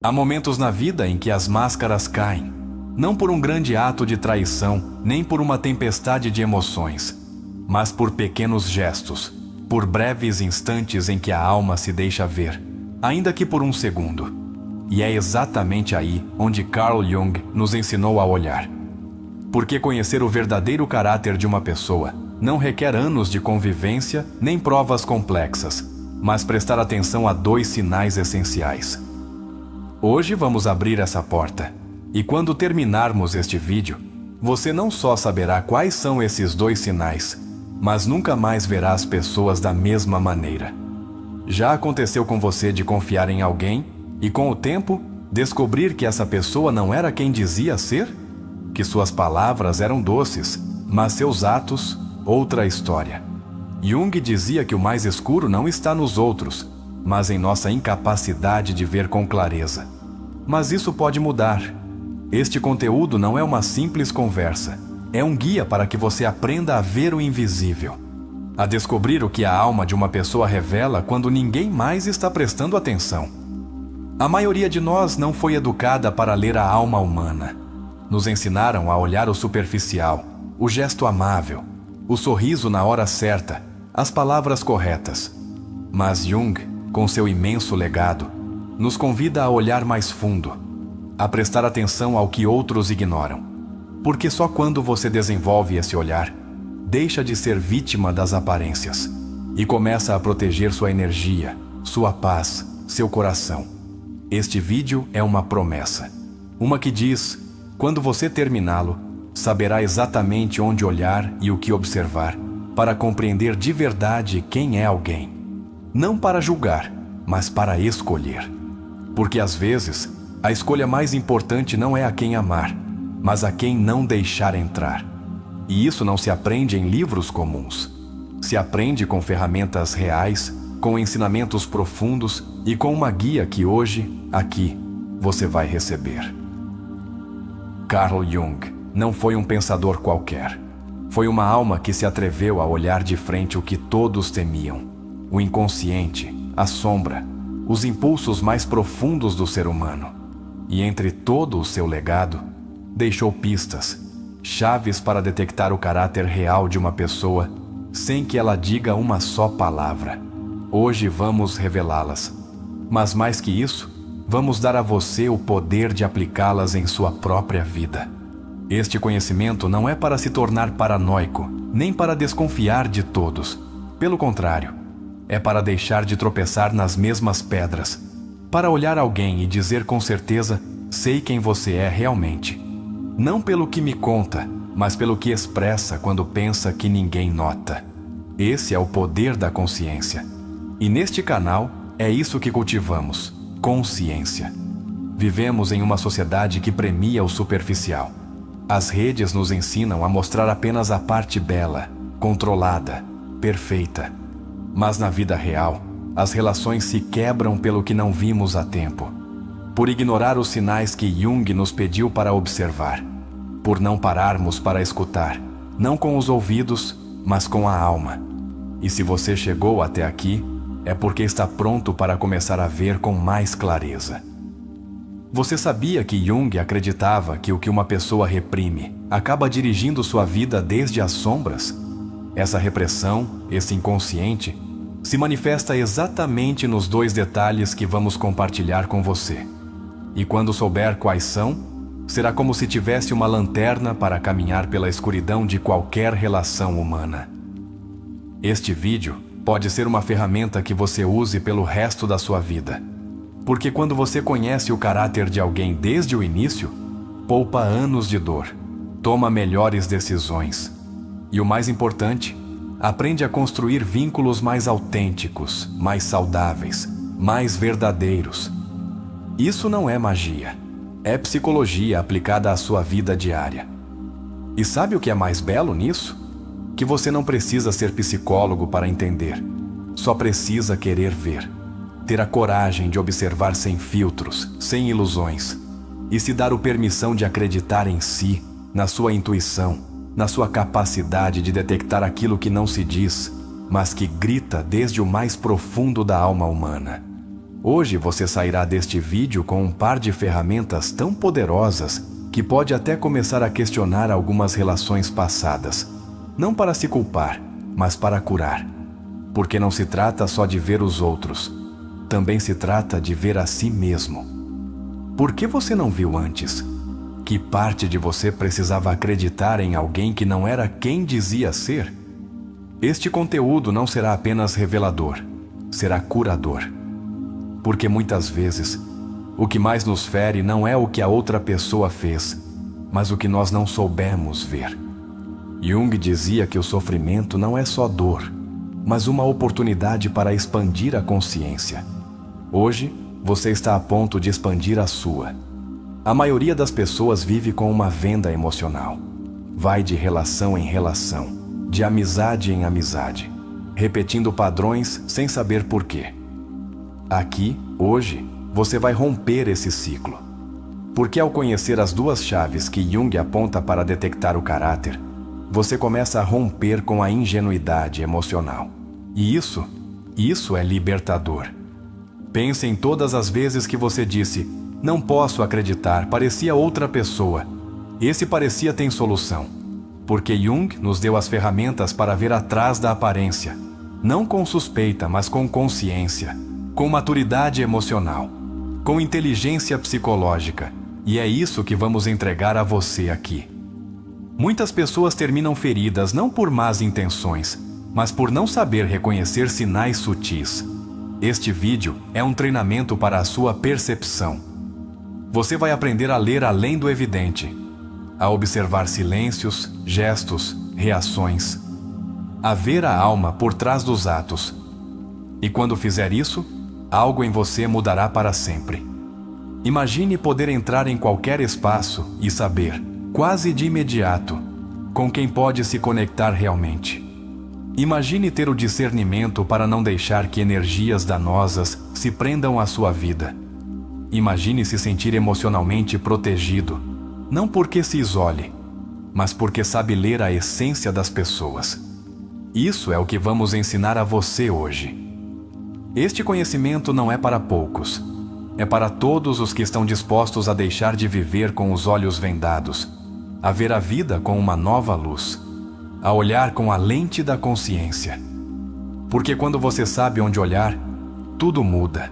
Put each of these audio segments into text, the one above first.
Há momentos na vida em que as máscaras caem, não por um grande ato de traição, nem por uma tempestade de emoções, mas por pequenos gestos, por breves instantes em que a alma se deixa ver, ainda que por um segundo. E é exatamente aí onde Carl Jung nos ensinou a olhar. Porque conhecer o verdadeiro caráter de uma pessoa não requer anos de convivência nem provas complexas, mas prestar atenção a 2 sinais essenciais. Hoje vamos abrir essa porta, e quando terminarmos este vídeo, você não só saberá quais são esses 2 sinais, mas nunca mais verá as pessoas da mesma maneira. Já aconteceu com você de confiar em alguém e, com o tempo, descobrir que essa pessoa não era quem dizia ser? Que suas palavras eram doces, mas seus atos, outra história. Jung dizia que o mais escuro não está nos outros, mas em nossa incapacidade de ver com clareza. Mas isso pode mudar. Este conteúdo não é uma simples conversa. É um guia para que você aprenda a ver o invisível, a descobrir o que a alma de uma pessoa revela quando ninguém mais está prestando atenção. A maioria de nós não foi educada para ler a alma humana. Nos ensinaram a olhar o superficial, o gesto amável, o sorriso na hora certa, as palavras corretas. Mas Jung, com seu imenso legado, nos convida a olhar mais fundo, a prestar atenção ao que outros ignoram. Porque só quando você desenvolve esse olhar, deixa de ser vítima das aparências e começa a proteger sua energia, sua paz, seu coração. Este vídeo é uma promessa. Uma que diz, quando você terminá-lo, saberá exatamente onde olhar e o que observar para compreender de verdade quem é alguém. Não para julgar, mas para escolher. Porque às vezes, a escolha mais importante não é a quem amar, mas a quem não deixar entrar. E isso não se aprende em livros comuns. Se aprende com ferramentas reais, com ensinamentos profundos e com uma guia que hoje, aqui, você vai receber. Carl Jung não foi um pensador qualquer. Foi uma alma que se atreveu a olhar de frente o que todos temiam: o inconsciente, a sombra, os impulsos mais profundos do ser humano. E entre todo o seu legado, deixou pistas, chaves para detectar o caráter real de uma pessoa sem que ela diga uma só palavra. Hoje vamos revelá-las. Mas mais que isso, vamos dar a você o poder de aplicá-las em sua própria vida. Este conhecimento não é para se tornar paranoico, nem para desconfiar de todos. Pelo contrário, é para deixar de tropeçar nas mesmas pedras, para olhar alguém e dizer com certeza: sei quem você é realmente. Não pelo que me conta, mas pelo que expressa quando pensa que ninguém nota. Esse é o poder da consciência. E neste canal, é isso que cultivamos: consciência. Vivemos em uma sociedade que premia o superficial. As redes nos ensinam a mostrar apenas a parte bela, controlada, perfeita. Mas na vida real, as relações se quebram pelo que não vimos a tempo. Por ignorar os sinais que Jung nos pediu para observar. Por não pararmos para escutar, não com os ouvidos, mas com a alma. E se você chegou até aqui, é porque está pronto para começar a ver com mais clareza. Você sabia que Jung acreditava que o que uma pessoa reprime acaba dirigindo sua vida desde as sombras? Essa repressão, esse inconsciente, se manifesta exatamente nos 2 detalhes que vamos compartilhar com você. E quando souber quais são, será como se tivesse uma lanterna para caminhar pela escuridão de qualquer relação humana. Este vídeo pode ser uma ferramenta que você use pelo resto da sua vida. Porque quando você conhece o caráter de alguém desde o início, poupa anos de dor, toma melhores decisões. E o mais importante, aprende a construir vínculos mais autênticos, mais saudáveis, mais verdadeiros. Isso não é magia. É psicologia aplicada à sua vida diária. E sabe o que é mais belo nisso? Que você não precisa ser psicólogo para entender. Só precisa querer ver. Ter a coragem de observar sem filtros, sem ilusões. E se dar a permissão de acreditar em si, na sua intuição, na sua capacidade de detectar aquilo que não se diz, mas que grita desde o mais profundo da alma humana. Hoje você sairá deste vídeo com um par de ferramentas tão poderosas que pode até começar a questionar algumas relações passadas. Não para se culpar, mas para curar. Porque não se trata só de ver os outros, também se trata de ver a si mesmo. Por que você não viu antes? Que parte de você precisava acreditar em alguém que não era quem dizia ser? Este conteúdo não será apenas revelador, será curador. Porque muitas vezes, o que mais nos fere não é o que a outra pessoa fez, mas o que nós não soubemos ver. Jung dizia que o sofrimento não é só dor, mas uma oportunidade para expandir a consciência. Hoje, você está a ponto de expandir a sua. A maioria das pessoas vive com uma venda emocional. Vai de relação em relação, de amizade em amizade, repetindo padrões sem saber porquê. Aqui, hoje, você vai romper esse ciclo. Porque ao conhecer as duas chaves que Jung aponta para detectar o caráter, você começa a romper com a ingenuidade emocional. E isso é libertador. Pense em todas as vezes que você disse: não posso acreditar, parecia outra pessoa. Esse parecia tem solução. Porque Jung nos deu as ferramentas para ver atrás da aparência. Não com suspeita, mas com consciência. Com maturidade emocional. Com inteligência psicológica. E é isso que vamos entregar a você aqui. Muitas pessoas terminam feridas não por más intenções, mas por não saber reconhecer sinais sutis. Este vídeo é um treinamento para a sua percepção. Você vai aprender a ler além do evidente, a observar silêncios, gestos, reações, a ver a alma por trás dos atos. E quando fizer isso, algo em você mudará para sempre. Imagine poder entrar em qualquer espaço e saber, quase de imediato, com quem pode se conectar realmente. Imagine ter o discernimento para não deixar que energias danosas se prendam à sua vida. Imagine se sentir emocionalmente protegido, não porque se isole, mas porque sabe ler a essência das pessoas. Isso é o que vamos ensinar a você hoje. Este conhecimento não é para poucos. É para todos os que estão dispostos a deixar de viver com os olhos vendados, a ver a vida com uma nova luz, a olhar com a lente da consciência. Porque quando você sabe onde olhar, tudo muda.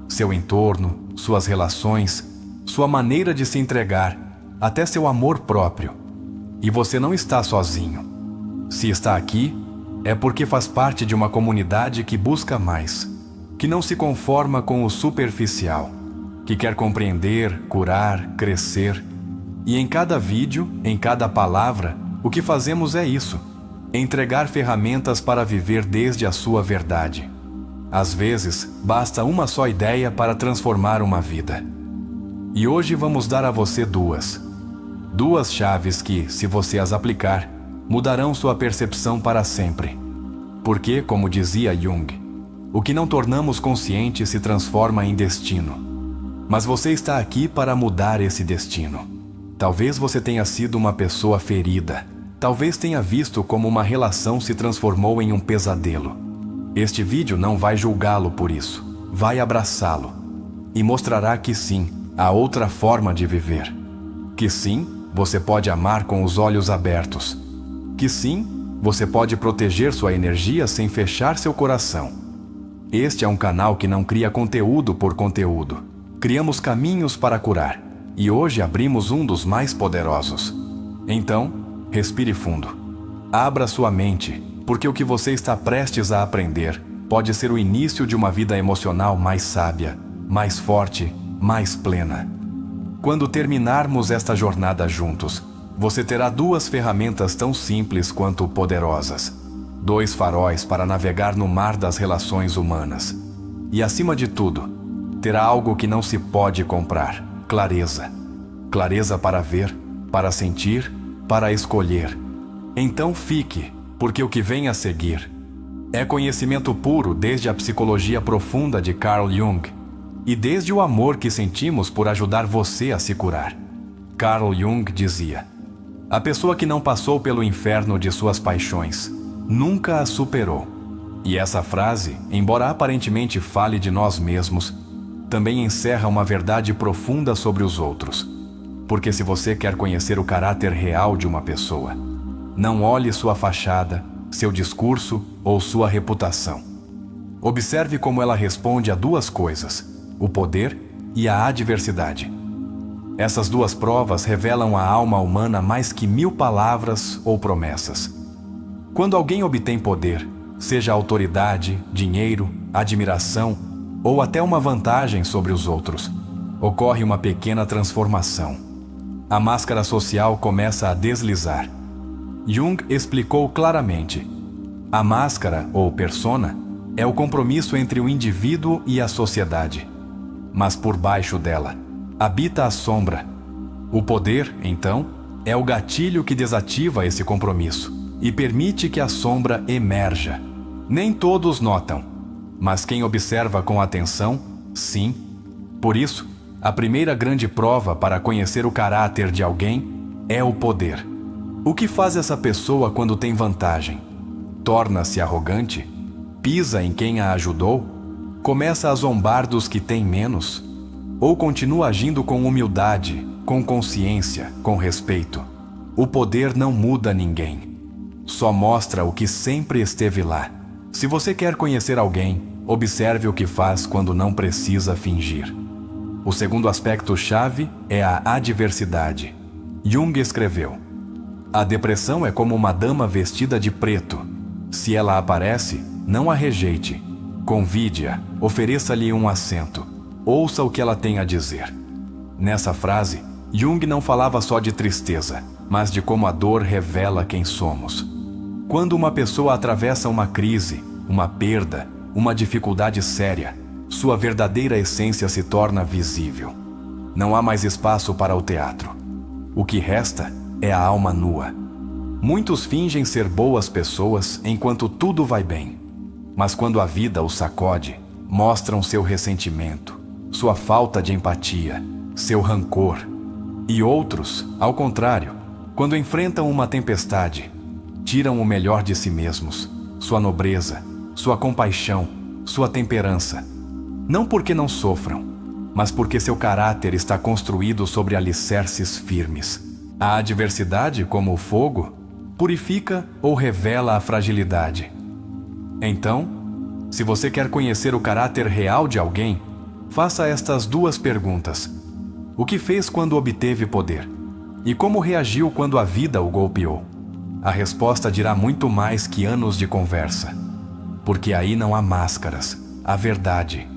Seu entorno, suas relações, sua maneira de se entregar, até seu amor próprio. E você não está sozinho. Se está aqui, é porque faz parte de uma comunidade que busca mais, que não se conforma com o superficial, que quer compreender, curar, crescer. E em cada vídeo, em cada palavra, o que fazemos é isso: entregar ferramentas para viver desde a sua verdade. Às vezes, basta uma só ideia para transformar uma vida. E hoje vamos dar a você duas chaves que, se você as aplicar, mudarão sua percepção para sempre. Porque, como dizia Jung, o que não tornamos consciente se transforma em destino. Mas você está aqui para mudar esse destino. Talvez você tenha sido uma pessoa ferida. Talvez tenha visto como uma relação se transformou em um pesadelo. Este vídeo não vai julgá-lo por isso. Vai abraçá-lo. E mostrará que sim, há outra forma de viver. Que sim, você pode amar com os olhos abertos. Que sim, você pode proteger sua energia sem fechar seu coração. Este é um canal que não cria conteúdo por conteúdo. Criamos caminhos para curar. E hoje abrimos um dos mais poderosos. Então, respire fundo. Abra sua mente, porque o que você está prestes a aprender pode ser o início de uma vida emocional mais sábia, mais forte, mais plena. Quando terminarmos esta jornada juntos, você terá duas ferramentas tão simples quanto poderosas. 2 faróis para navegar no mar das relações humanas. E acima de tudo, terá algo que não se pode comprar: clareza. Clareza para ver, para sentir, para escolher. Então fique, porque o que vem a seguir é conhecimento puro desde a psicologia profunda de Carl Jung e desde o amor que sentimos por ajudar você a se curar. Carl Jung dizia: a pessoa que não passou pelo inferno de suas paixões nunca a superou. E essa frase, embora aparentemente fale de nós mesmos, também encerra uma verdade profunda sobre os outros. Porque se você quer conhecer o caráter real de uma pessoa, não olhe sua fachada, seu discurso ou sua reputação. Observe como ela responde a duas coisas: o poder e a adversidade. Essas duas provas revelam a alma humana mais que 1000 palavras ou promessas. Quando alguém obtém poder, seja autoridade, dinheiro, admiração ou até uma vantagem sobre os outros, ocorre uma pequena transformação. A máscara social começa a deslizar. Jung explicou claramente: a máscara, ou persona, é o compromisso entre o indivíduo e a sociedade. Mas por baixo dela, habita a sombra. O poder, então, é o gatilho que desativa esse compromisso e permite que a sombra emerja. Nem todos notam, mas quem observa com atenção, sim. Por isso, a primeira grande prova para conhecer o caráter de alguém é o poder. O que faz essa pessoa quando tem vantagem? Torna-se arrogante? Pisa em quem a ajudou? Começa a zombar dos que têm menos? Ou continua agindo com humildade, com consciência, com respeito? O poder não muda ninguém. Só mostra o que sempre esteve lá. Se você quer conhecer alguém, observe o que faz quando não precisa fingir. O segundo aspecto-chave é a adversidade. Jung escreveu: a depressão é como uma dama vestida de preto. Se ela aparece, não a rejeite. Convide-a, ofereça-lhe um assento. Ouça o que ela tem a dizer. Nessa frase, Jung não falava só de tristeza, mas de como a dor revela quem somos. Quando uma pessoa atravessa uma crise, uma perda, uma dificuldade séria, sua verdadeira essência se torna visível. Não há mais espaço para o teatro. O que resta é a alma nua. Muitos fingem ser boas pessoas enquanto tudo vai bem, mas quando a vida os sacode, mostram seu ressentimento, sua falta de empatia, seu rancor. E outros, ao contrário, quando enfrentam uma tempestade, tiram o melhor de si mesmos, sua nobreza, sua compaixão, sua temperança. Não porque não sofram, mas porque seu caráter está construído sobre alicerces firmes. A adversidade, como o fogo, purifica ou revela a fragilidade. Então, se você quer conhecer o caráter real de alguém, faça estas duas perguntas: o que fez quando obteve poder? E como reagiu quando a vida o golpeou? A resposta dirá muito mais que anos de conversa. Porque aí não há máscaras, há verdade.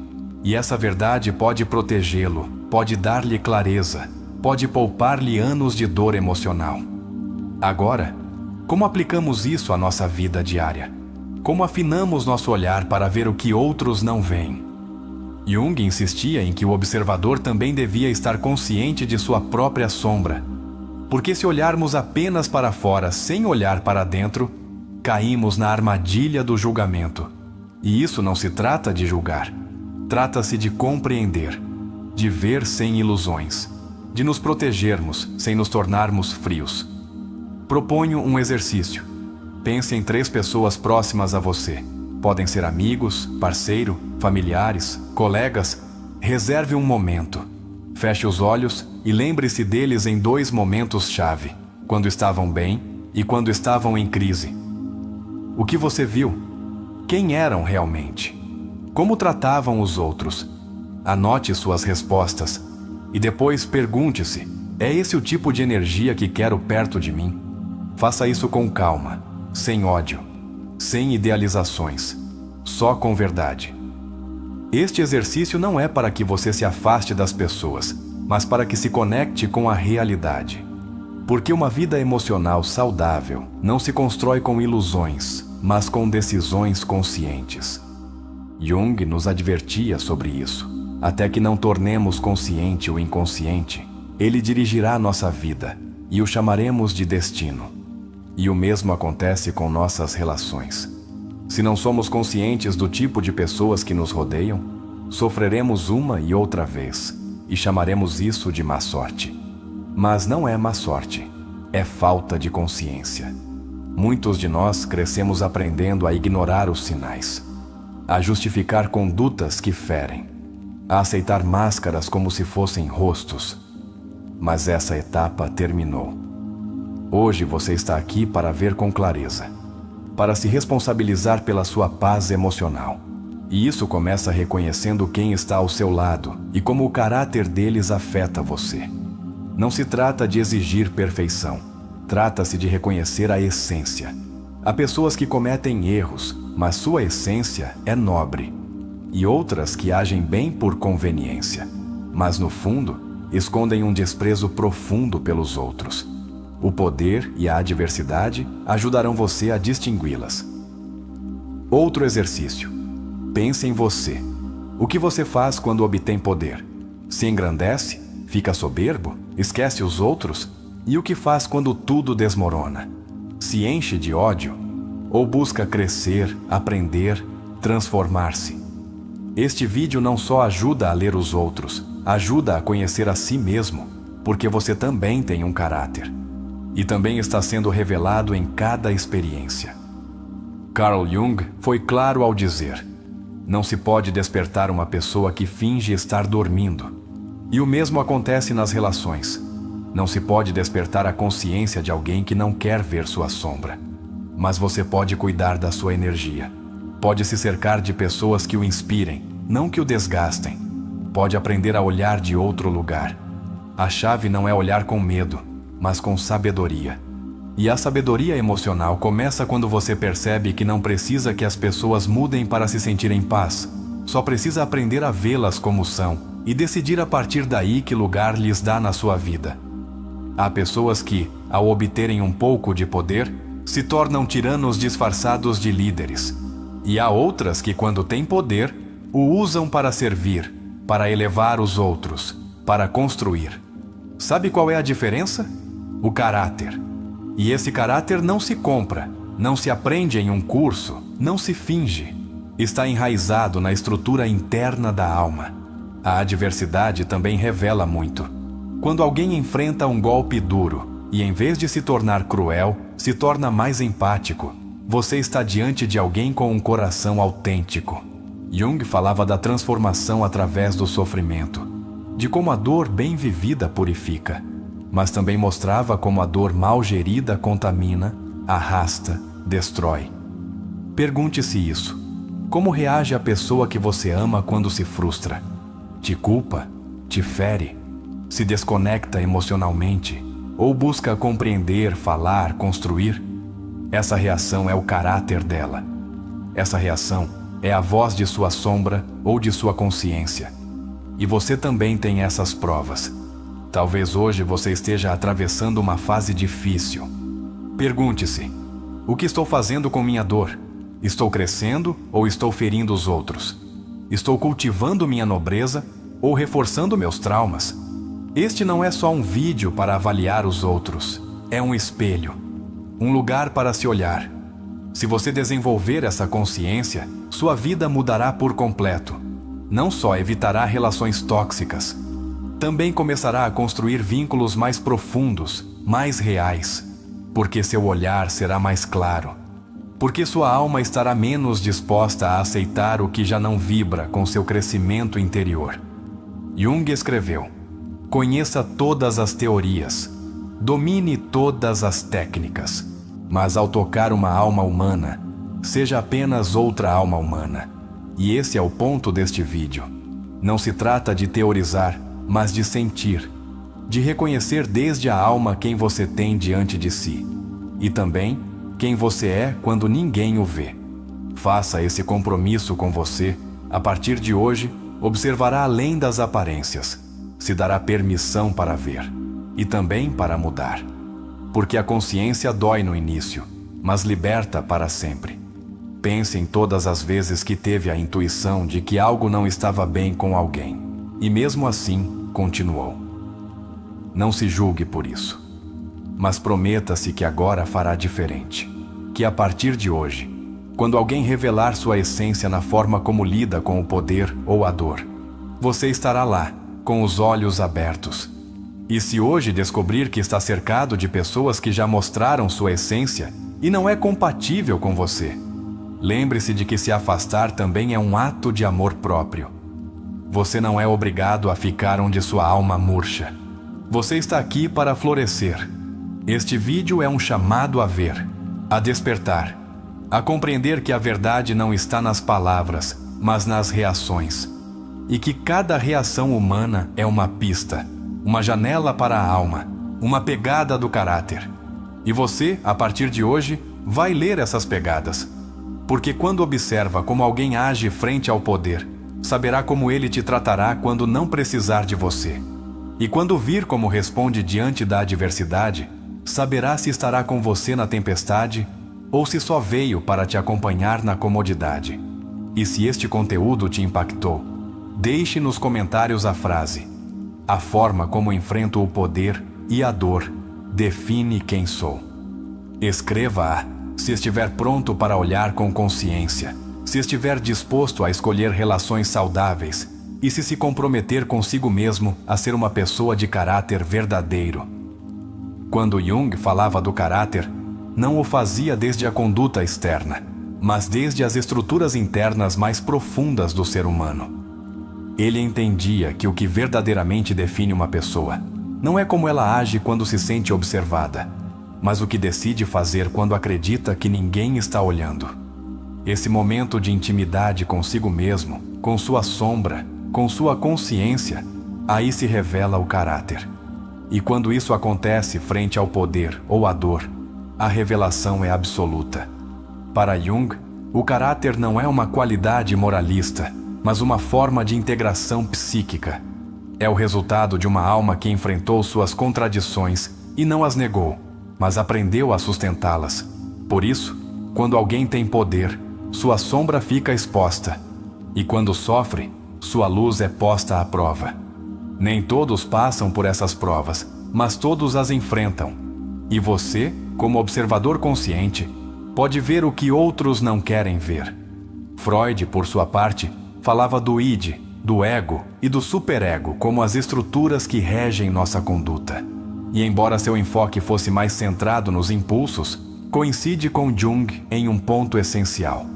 E essa verdade pode protegê-lo, pode dar-lhe clareza, pode poupar-lhe anos de dor emocional. Agora, como aplicamos isso à nossa vida diária? Como afinamos nosso olhar para ver o que outros não veem? Jung insistia em que o observador também devia estar consciente de sua própria sombra. Porque se olharmos apenas para fora sem olhar para dentro, caímos na armadilha do julgamento. E isso não se trata de julgar. Trata-se de compreender, de ver sem ilusões, de nos protegermos sem nos tornarmos frios. Proponho um exercício. Pense em 3 pessoas próximas a você. Podem ser amigos, parceiro, familiares, colegas. Reserve um momento. Feche os olhos e lembre-se deles em 2 momentos-chave, quando estavam bem e quando estavam em crise. O que você viu? Quem eram realmente? Como tratavam os outros? Anote suas respostas e depois pergunte-se: é esse o tipo de energia que quero perto de mim? Faça isso com calma, sem ódio, sem idealizações, só com verdade. Este exercício não é para que você se afaste das pessoas, mas para que se conecte com a realidade. Porque uma vida emocional saudável não se constrói com ilusões, mas com decisões conscientes. Jung nos advertia sobre isso. Até que não tornemos consciente o inconsciente, ele dirigirá nossa vida e o chamaremos de destino. E o mesmo acontece com nossas relações. Se não somos conscientes do tipo de pessoas que nos rodeiam, sofreremos uma e outra vez e chamaremos isso de má sorte. Mas não é má sorte, é falta de consciência. Muitos de nós crescemos aprendendo a ignorar os sinais, a justificar condutas que ferem. a aceitar máscaras como se fossem rostos. Mas essa etapa terminou. Hoje você está aqui para ver com clareza, para se responsabilizar pela sua paz emocional. E isso começa reconhecendo quem está ao seu lado e como o caráter deles afeta você. Não se trata de exigir perfeição, trata-se de reconhecer a essência. Há pessoas que cometem erros, mas sua essência é nobre. E outras que agem bem por conveniência, mas no fundo escondem um desprezo profundo pelos outros. O poder e a adversidade ajudarão você a distingui-las. Outro exercício. Pense em você. O que você faz quando obtém poder? Se engrandece? Fica soberbo? Esquece os outros? E o que faz quando tudo desmorona? Se enche de ódio? Ou busca crescer, aprender, transformar-se? Este vídeo não só ajuda a ler os outros, ajuda a conhecer a si mesmo, porque você também tem um caráter. E também está sendo revelado em cada experiência. Carl Jung foi claro ao dizer: não se pode despertar uma pessoa que finge estar dormindo. E o mesmo acontece nas relações. Não se pode despertar a consciência de alguém que não quer ver sua sombra. Mas você pode cuidar da sua energia. Pode se cercar de pessoas que o inspirem, não que o desgastem. Pode aprender a olhar de outro lugar. A chave não é olhar com medo, mas com sabedoria. E a sabedoria emocional começa quando você percebe que não precisa que as pessoas mudem para se sentir em paz. Só precisa aprender a vê-las como são e decidir a partir daí que lugar lhes dá na sua vida. Há pessoas que, ao obterem um pouco de poder, se tornam tiranos disfarçados de líderes. E há outras que, quando têm poder, o usam para servir, para elevar os outros, para construir. Sabe qual é a diferença? O caráter. E esse caráter não se compra, não se aprende em um curso, não se finge. Está enraizado na estrutura interna da alma. A adversidade também revela muito. Quando alguém enfrenta um golpe duro e, em vez de se tornar cruel, se torna mais empático, você está diante de alguém com um coração autêntico. Jung falava da transformação através do sofrimento, de como a dor bem vivida purifica, mas também mostrava como a dor mal gerida contamina, arrasta, destrói. Pergunte-se isso. Como reage a pessoa que você ama quando se frustra? Te culpa? Te fere? Se desconecta emocionalmente? Ou busca compreender, falar, construir? Essa reação é o caráter dela. Essa reação é a voz de sua sombra ou de sua consciência. E você também tem essas provas. Talvez hoje você esteja atravessando uma fase difícil. Pergunte-se: o que estou fazendo com minha dor? Estou crescendo ou estou ferindo os outros? Estou cultivando minha nobreza ou reforçando meus traumas? Este não é só um vídeo para avaliar os outros. É um espelho. Um lugar para se olhar. Se você desenvolver essa consciência, sua vida mudará por completo. Não só evitará relações tóxicas, também começará a construir vínculos mais profundos, mais reais, porque seu olhar será mais claro, porque sua alma estará menos disposta a aceitar o que já não vibra com seu crescimento interior. Jung escreveu: conheça todas as teorias, domine todas as técnicas, mas ao tocar uma alma humana, seja apenas outra alma humana. E esse é o ponto deste vídeo. Não se trata de teorizar, mas de sentir, de reconhecer desde a alma quem você tem diante de si, e também quem você é quando ninguém o vê. Faça esse compromisso com você. A partir de hoje, observará além das aparências, se dará permissão para ver, e também para mudar. Porque a consciência dói no início, mas liberta para sempre. Pense em todas as vezes que teve a intuição de que algo não estava bem com alguém, e mesmo assim, continuou. Não se julgue por isso, mas prometa-se que agora fará diferente. Que a partir de hoje, quando alguém revelar sua essência na forma como lida com o poder ou a dor, você estará lá, com os olhos abertos. E se hoje descobrir que está cercado de pessoas que já mostraram sua essência e não é compatível com você, lembre-se de que se afastar também é um ato de amor próprio. Você não é obrigado a ficar onde sua alma murcha. Você está aqui para florescer. Este vídeo é um chamado a ver, a despertar, a compreender que a verdade não está nas palavras, mas nas reações. E que cada reação humana é uma pista, uma janela para a alma, uma pegada do caráter. E você, a partir de hoje, vai ler essas pegadas. Porque quando observa como alguém age frente ao poder, saberá como ele te tratará quando não precisar de você. E quando vir como responde diante da adversidade, saberá se estará com você na tempestade ou se só veio para te acompanhar na comodidade. E se este conteúdo te impactou, deixe nos comentários a frase: a forma como enfrento o poder e a dor define quem sou. Escreva-a se estiver pronto para olhar com consciência, se estiver disposto a escolher relações saudáveis e se comprometer consigo mesmo a ser uma pessoa de caráter verdadeiro. Quando Jung falava do caráter, não o fazia desde a conduta externa, mas desde as estruturas internas mais profundas do ser humano. Ele entendia que o que verdadeiramente define uma pessoa não é como ela age quando se sente observada, mas o que decide fazer quando acredita que ninguém está olhando. Esse momento de intimidade consigo mesmo, com sua sombra, com sua consciência, aí se revela o caráter. E quando isso acontece frente ao poder ou à dor, a revelação é absoluta. Para Jung, o caráter não é uma qualidade moralista, mas uma forma de integração psíquica. É o resultado de uma alma que enfrentou suas contradições e não as negou, mas aprendeu a sustentá-las. Por isso, quando alguém tem poder, sua sombra fica exposta, e quando sofre, sua luz é posta à prova. Nem todos passam por essas provas, mas todos as enfrentam. E você, como observador consciente, pode ver o que outros não querem ver. Freud, por sua parte, falava do id, do ego e do superego como as estruturas que regem nossa conduta. E embora seu enfoque fosse mais centrado nos impulsos, coincide com Jung em um ponto essencial.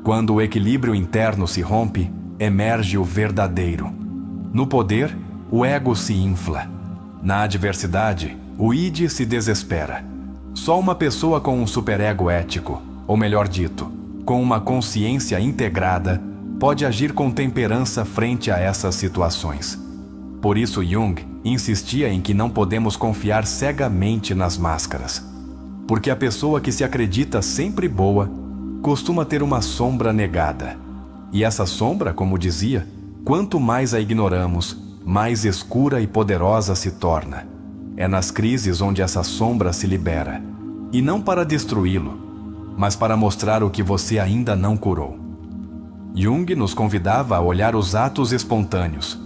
Quando o equilíbrio interno se rompe, emerge o verdadeiro. No poder, o ego se infla. Na adversidade, o id se desespera. Só uma pessoa com um superego ético, ou melhor dito, com uma consciência integrada, pode agir com temperança frente a essas situações. Por isso Jung insistia em que não podemos confiar cegamente nas máscaras. Porque a pessoa que se acredita sempre boa, costuma ter uma sombra negada. E essa sombra, como dizia, quanto mais a ignoramos, mais escura e poderosa se torna. É nas crises onde essa sombra se libera. E não para destruí-lo, mas para mostrar o que você ainda não curou. Jung nos convidava a olhar os atos espontâneos.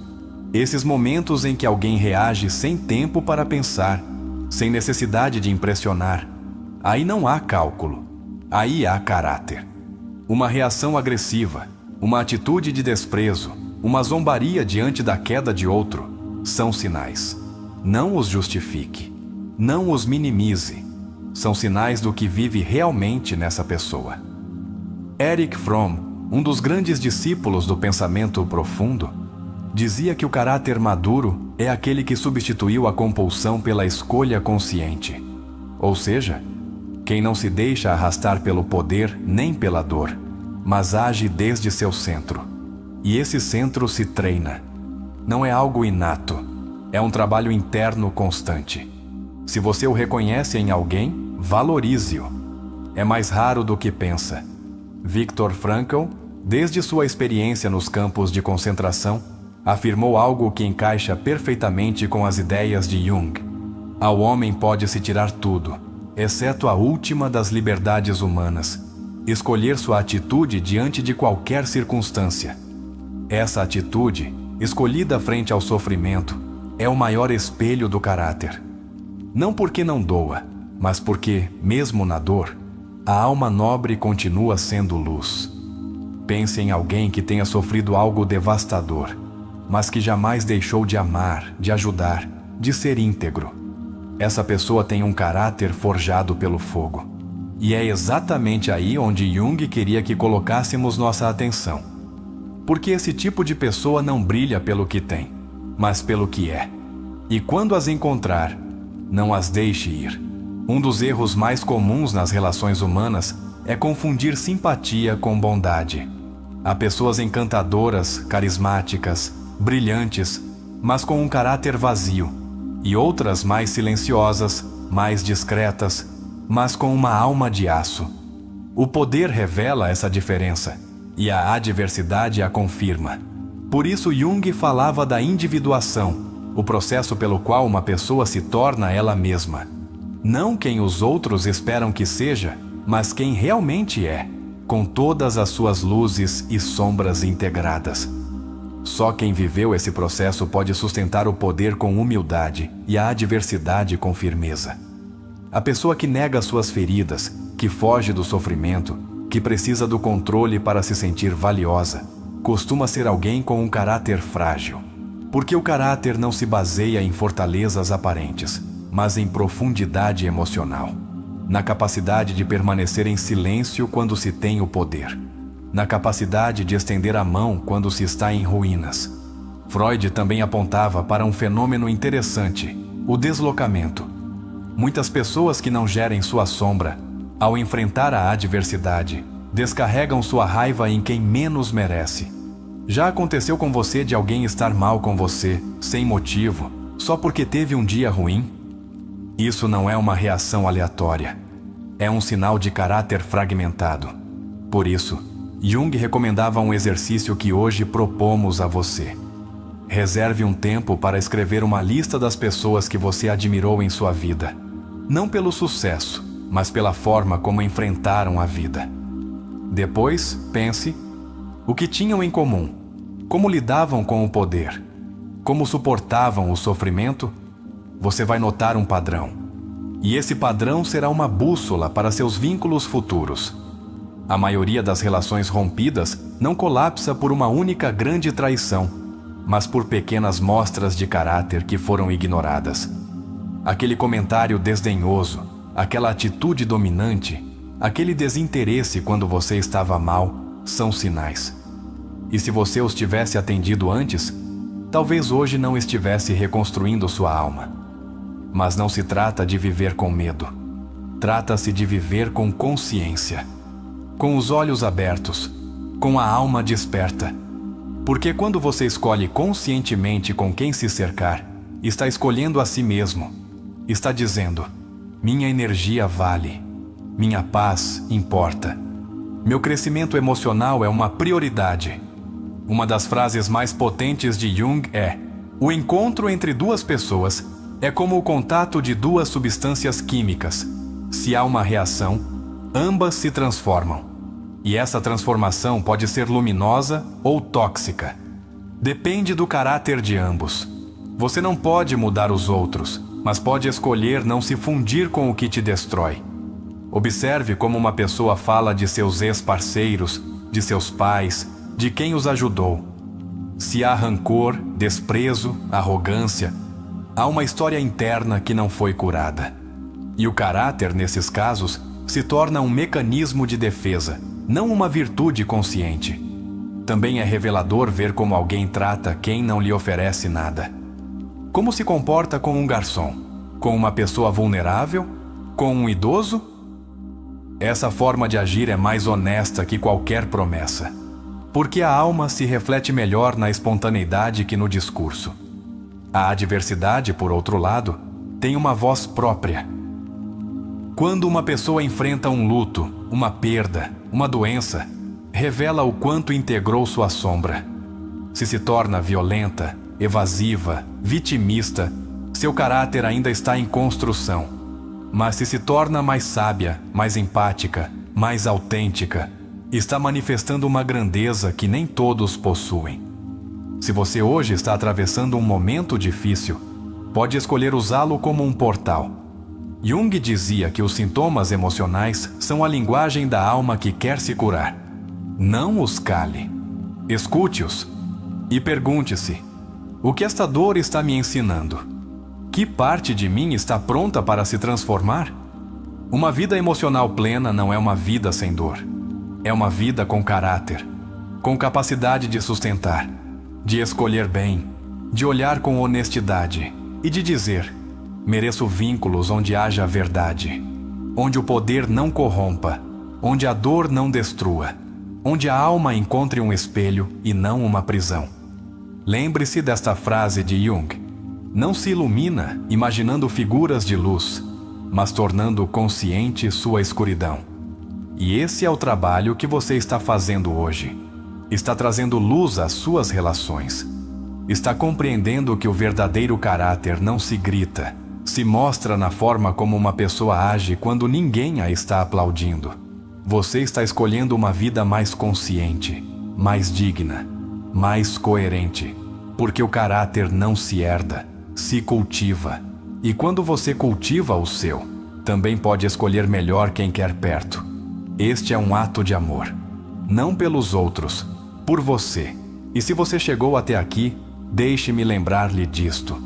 Esses momentos em que alguém reage sem tempo para pensar, sem necessidade de impressionar. Aí não há cálculo. Aí há caráter. Uma reação agressiva, uma atitude de desprezo, uma zombaria diante da queda de outro, são sinais. Não os justifique. Não os minimize. São sinais do que vive realmente nessa pessoa. Erich Fromm, um dos grandes discípulos do pensamento profundo, dizia que o caráter maduro é aquele que substituiu a compulsão pela escolha consciente. Ou seja, quem não se deixa arrastar pelo poder nem pela dor, mas age desde seu centro. E esse centro se treina. Não é algo inato, é um trabalho interno constante. Se você o reconhece em alguém, valorize-o. É mais raro do que pensa. Viktor Frankl, desde sua experiência nos campos de concentração, afirmou algo que encaixa perfeitamente com as ideias de Jung. Ao homem pode-se tirar tudo, exceto a última das liberdades humanas, escolher sua atitude diante de qualquer circunstância. Essa atitude, escolhida frente ao sofrimento, é o maior espelho do caráter. Não porque não doa, mas porque, mesmo na dor, a alma nobre continua sendo luz. Pense em alguém que tenha sofrido algo devastador, mas que jamais deixou de amar, de ajudar, de ser íntegro. Essa pessoa tem um caráter forjado pelo fogo. E é exatamente aí onde Jung queria que colocássemos nossa atenção. porque esse tipo de pessoa não brilha pelo que tem, mas pelo que é. E quando as encontrar, não as deixe ir. Um dos erros mais comuns nas relações humanas é confundir simpatia com bondade. Há pessoas encantadoras, carismáticas, brilhantes, mas com um caráter vazio, e outras mais silenciosas, mais discretas, mas com uma alma de aço. O poder revela essa diferença, e a adversidade a confirma. Por isso Jung falava da individuação, o processo pelo qual uma pessoa se torna ela mesma. Não quem os outros esperam que seja, mas quem realmente é, com todas as suas luzes e sombras integradas. Só quem viveu esse processo pode sustentar o poder com humildade e a adversidade com firmeza. A pessoa que nega suas feridas, que foge do sofrimento, que precisa do controle para se sentir valiosa, costuma ser alguém com um caráter frágil. Porque o caráter não se baseia em fortalezas aparentes, mas em profundidade emocional. Na capacidade de permanecer em silêncio quando se tem o poder. Na capacidade de estender a mão quando se está em ruínas. Freud também apontava para um fenômeno interessante, o deslocamento. Muitas pessoas que não gerem sua sombra, ao enfrentar a adversidade, descarregam sua raiva em quem menos merece. Já aconteceu com você de alguém estar mal com você, sem motivo, só porque teve um dia ruim? Isso não é uma reação aleatória. É um sinal de caráter fragmentado. Por isso, Jung recomendava um exercício que hoje propomos a você. Reserve um tempo para escrever uma lista das pessoas que você admirou em sua vida. Não pelo sucesso, mas pela forma como enfrentaram a vida. Depois, pense o que tinham em comum, como lidavam com o poder, como suportavam o sofrimento. Você vai notar um padrão. E esse padrão será uma bússola para seus vínculos futuros. A maioria das relações rompidas não colapsa por uma única grande traição, mas por pequenas mostras de caráter que foram ignoradas. Aquele comentário desdenhoso, aquela atitude dominante, aquele desinteresse quando você estava mal, são sinais. E se você os tivesse atendido antes, talvez hoje não estivesse reconstruindo sua alma. Mas não se trata de viver com medo. Trata-se de viver com consciência. Com os olhos abertos, com a alma desperta. Porque quando você escolhe conscientemente com quem se cercar, está escolhendo a si mesmo. Está dizendo: minha energia vale, minha paz importa. Meu crescimento emocional é uma prioridade. Uma das frases mais potentes de Jung é: o encontro entre duas pessoas é como o contato de duas substâncias químicas. Se há uma reação, ambas se transformam. E essa transformação pode ser luminosa ou tóxica. Depende do caráter de ambos. Você não pode mudar os outros, mas pode escolher não se fundir com o que te destrói. Observe como uma pessoa fala de seus ex-parceiros, de seus pais, de quem os ajudou. Se há rancor, desprezo, arrogância, há uma história interna que não foi curada. E o caráter, nesses casos, se torna um mecanismo de defesa, não uma virtude consciente. Também é revelador ver como alguém trata quem não lhe oferece nada. Como se comporta com um garçom? Com uma pessoa vulnerável? Com um idoso? Essa forma de agir é mais honesta que qualquer promessa, porque a alma se reflete melhor na espontaneidade que no discurso. A adversidade, por outro lado, tem uma voz própria. Quando uma pessoa enfrenta um luto, uma perda, uma doença, revela o quanto integrou sua sombra. Se torna violenta, evasiva, vitimista, seu caráter ainda está em construção. Mas se torna mais sábia, mais empática, mais autêntica, está manifestando uma grandeza que nem todos possuem. Se você hoje está atravessando um momento difícil, pode escolher usá-lo como um portal. Jung dizia que os sintomas emocionais são a linguagem da alma que quer se curar. Não os cale. Escute-os e pergunte-se: o que esta dor está me ensinando? Que parte de mim está pronta para se transformar? Uma vida emocional plena não é uma vida sem dor. É uma vida com caráter. com capacidade de sustentar, de escolher bem, de olhar com honestidade e de dizer: mereço vínculos onde haja verdade, onde o poder não corrompa, onde a dor não destrua, onde a alma encontre um espelho e não uma prisão. Lembre-se desta frase de Jung: não se ilumina imaginando figuras de luz, mas tornando consciente sua escuridão. E esse é o trabalho que você está fazendo hoje. Está trazendo luz às suas relações. Está compreendendo que o verdadeiro caráter não se grita, se mostra na forma como uma pessoa age quando ninguém a está aplaudindo. Você está escolhendo uma vida mais consciente, mais digna, mais coerente, porque o caráter não se herda, se cultiva. E quando você cultiva o seu, também pode escolher melhor quem quer perto. Este é um ato de amor, não pelos outros, por você. E se você chegou até aqui, deixe-me lembrar-lhe disto.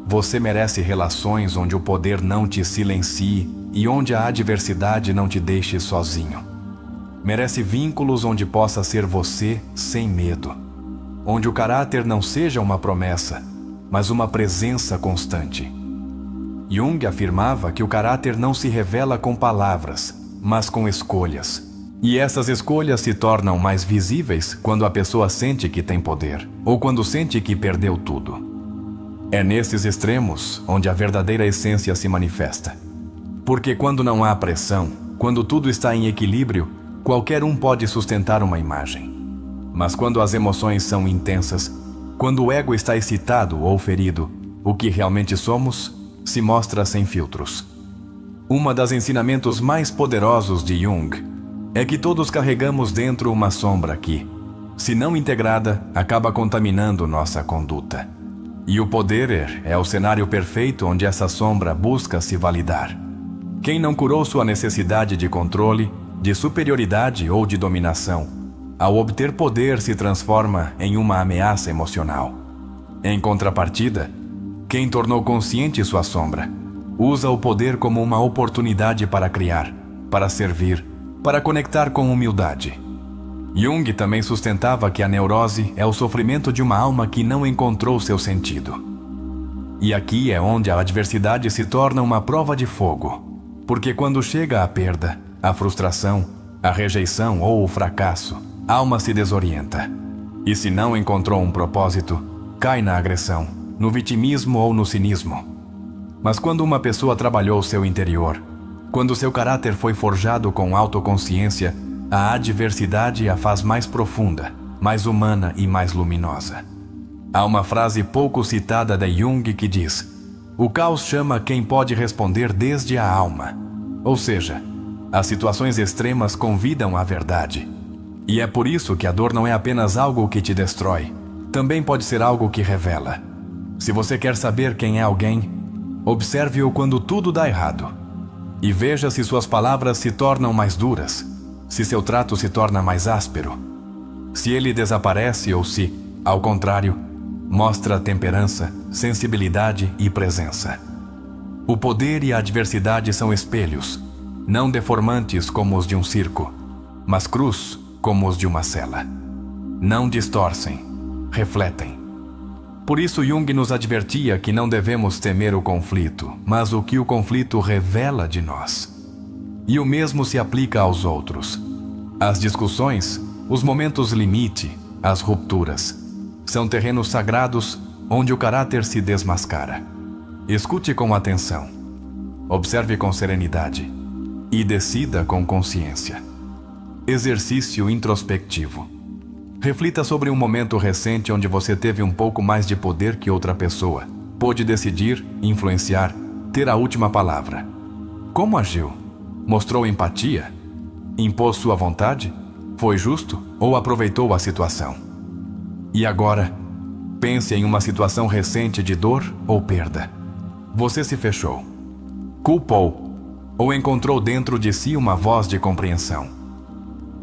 Você merece relações onde o poder não te silencie e onde a adversidade não te deixe sozinho. Merece vínculos onde possa ser você sem medo, onde o caráter não seja uma promessa, mas uma presença constante. Jung afirmava que o caráter não se revela com palavras, mas com escolhas. E essas escolhas se tornam mais visíveis quando a pessoa sente que tem poder, ou quando sente que perdeu tudo. É nesses extremos onde a verdadeira essência se manifesta. Porque quando não há pressão, quando tudo está em equilíbrio, qualquer um pode sustentar uma imagem. Mas quando as emoções são intensas, quando o ego está excitado ou ferido, o que realmente somos se mostra sem filtros. Um dos ensinamentos mais poderosos de Jung é que todos carregamos dentro uma sombra que, se não integrada, acaba contaminando nossa conduta. E o poder é o cenário perfeito onde essa sombra busca se validar. Quem não curou sua necessidade de controle, de superioridade ou de dominação, ao obter poder se transforma em uma ameaça emocional. Em contrapartida, quem tornou consciente sua sombra, usa o poder como uma oportunidade para criar, para servir, para conectar com humildade. Jung também sustentava que a neurose é o sofrimento de uma alma que não encontrou seu sentido. E aqui é onde a adversidade se torna uma prova de fogo, porque quando chega a perda, a frustração, a rejeição ou o fracasso, a alma se desorienta. E se não encontrou um propósito, cai na agressão, no vitimismo ou no cinismo. Mas quando uma pessoa trabalhou seu interior, quando seu caráter foi forjado com autoconsciência, a adversidade a faz mais profunda, mais humana e mais luminosa. Há uma frase pouco citada de Jung que diz: o caos chama quem pode responder desde a alma. Ou seja, as situações extremas convidam à verdade. E é por isso que a dor não é apenas algo que te destrói, também pode ser algo que revela. Se você quer saber quem é alguém, observe-o quando tudo dá errado. E veja se suas palavras se tornam mais duras, se seu trato se torna mais áspero, se ele desaparece ou se, ao contrário, mostra temperança, sensibilidade e presença. O poder e a adversidade são espelhos, não deformantes como os de um circo, mas crus como os de uma cela. Não distorcem, refletem. Por isso Jung nos advertia que não devemos temer o conflito, mas o que o conflito revela de nós. E o mesmo se aplica aos outros. As discussões, os momentos limite, as rupturas, são terrenos sagrados onde o caráter se desmascara. Escute com atenção, observe com serenidade e decida com consciência. Exercício introspectivo. Reflita sobre um momento recente onde você teve um pouco mais de poder que outra pessoa, pôde decidir, influenciar, ter a última palavra. Como agiu? Mostrou empatia? Impôs sua vontade? Foi justo ou aproveitou a situação? E agora, pense em uma situação recente de dor ou perda. Você se fechou, culpou ou encontrou dentro de si uma voz de compreensão.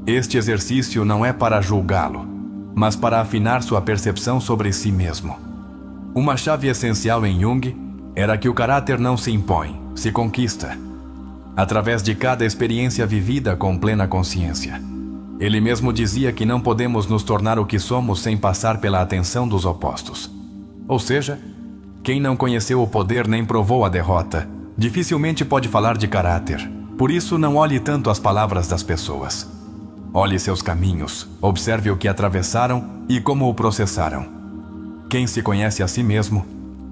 Este exercício não é para julgá-lo, mas para afinar sua percepção sobre si mesmo. Uma chave essencial em Jung era que o caráter não se impõe, se conquista, através de cada experiência vivida com plena consciência. Ele mesmo dizia que não podemos nos tornar o que somos sem passar pela atenção dos opostos. Ou seja, quem não conheceu o poder nem provou a derrota, dificilmente pode falar de caráter. Por isso, não olhe tanto as palavras das pessoas. Olhe seus caminhos, observe o que atravessaram e como o processaram. Quem se conhece a si mesmo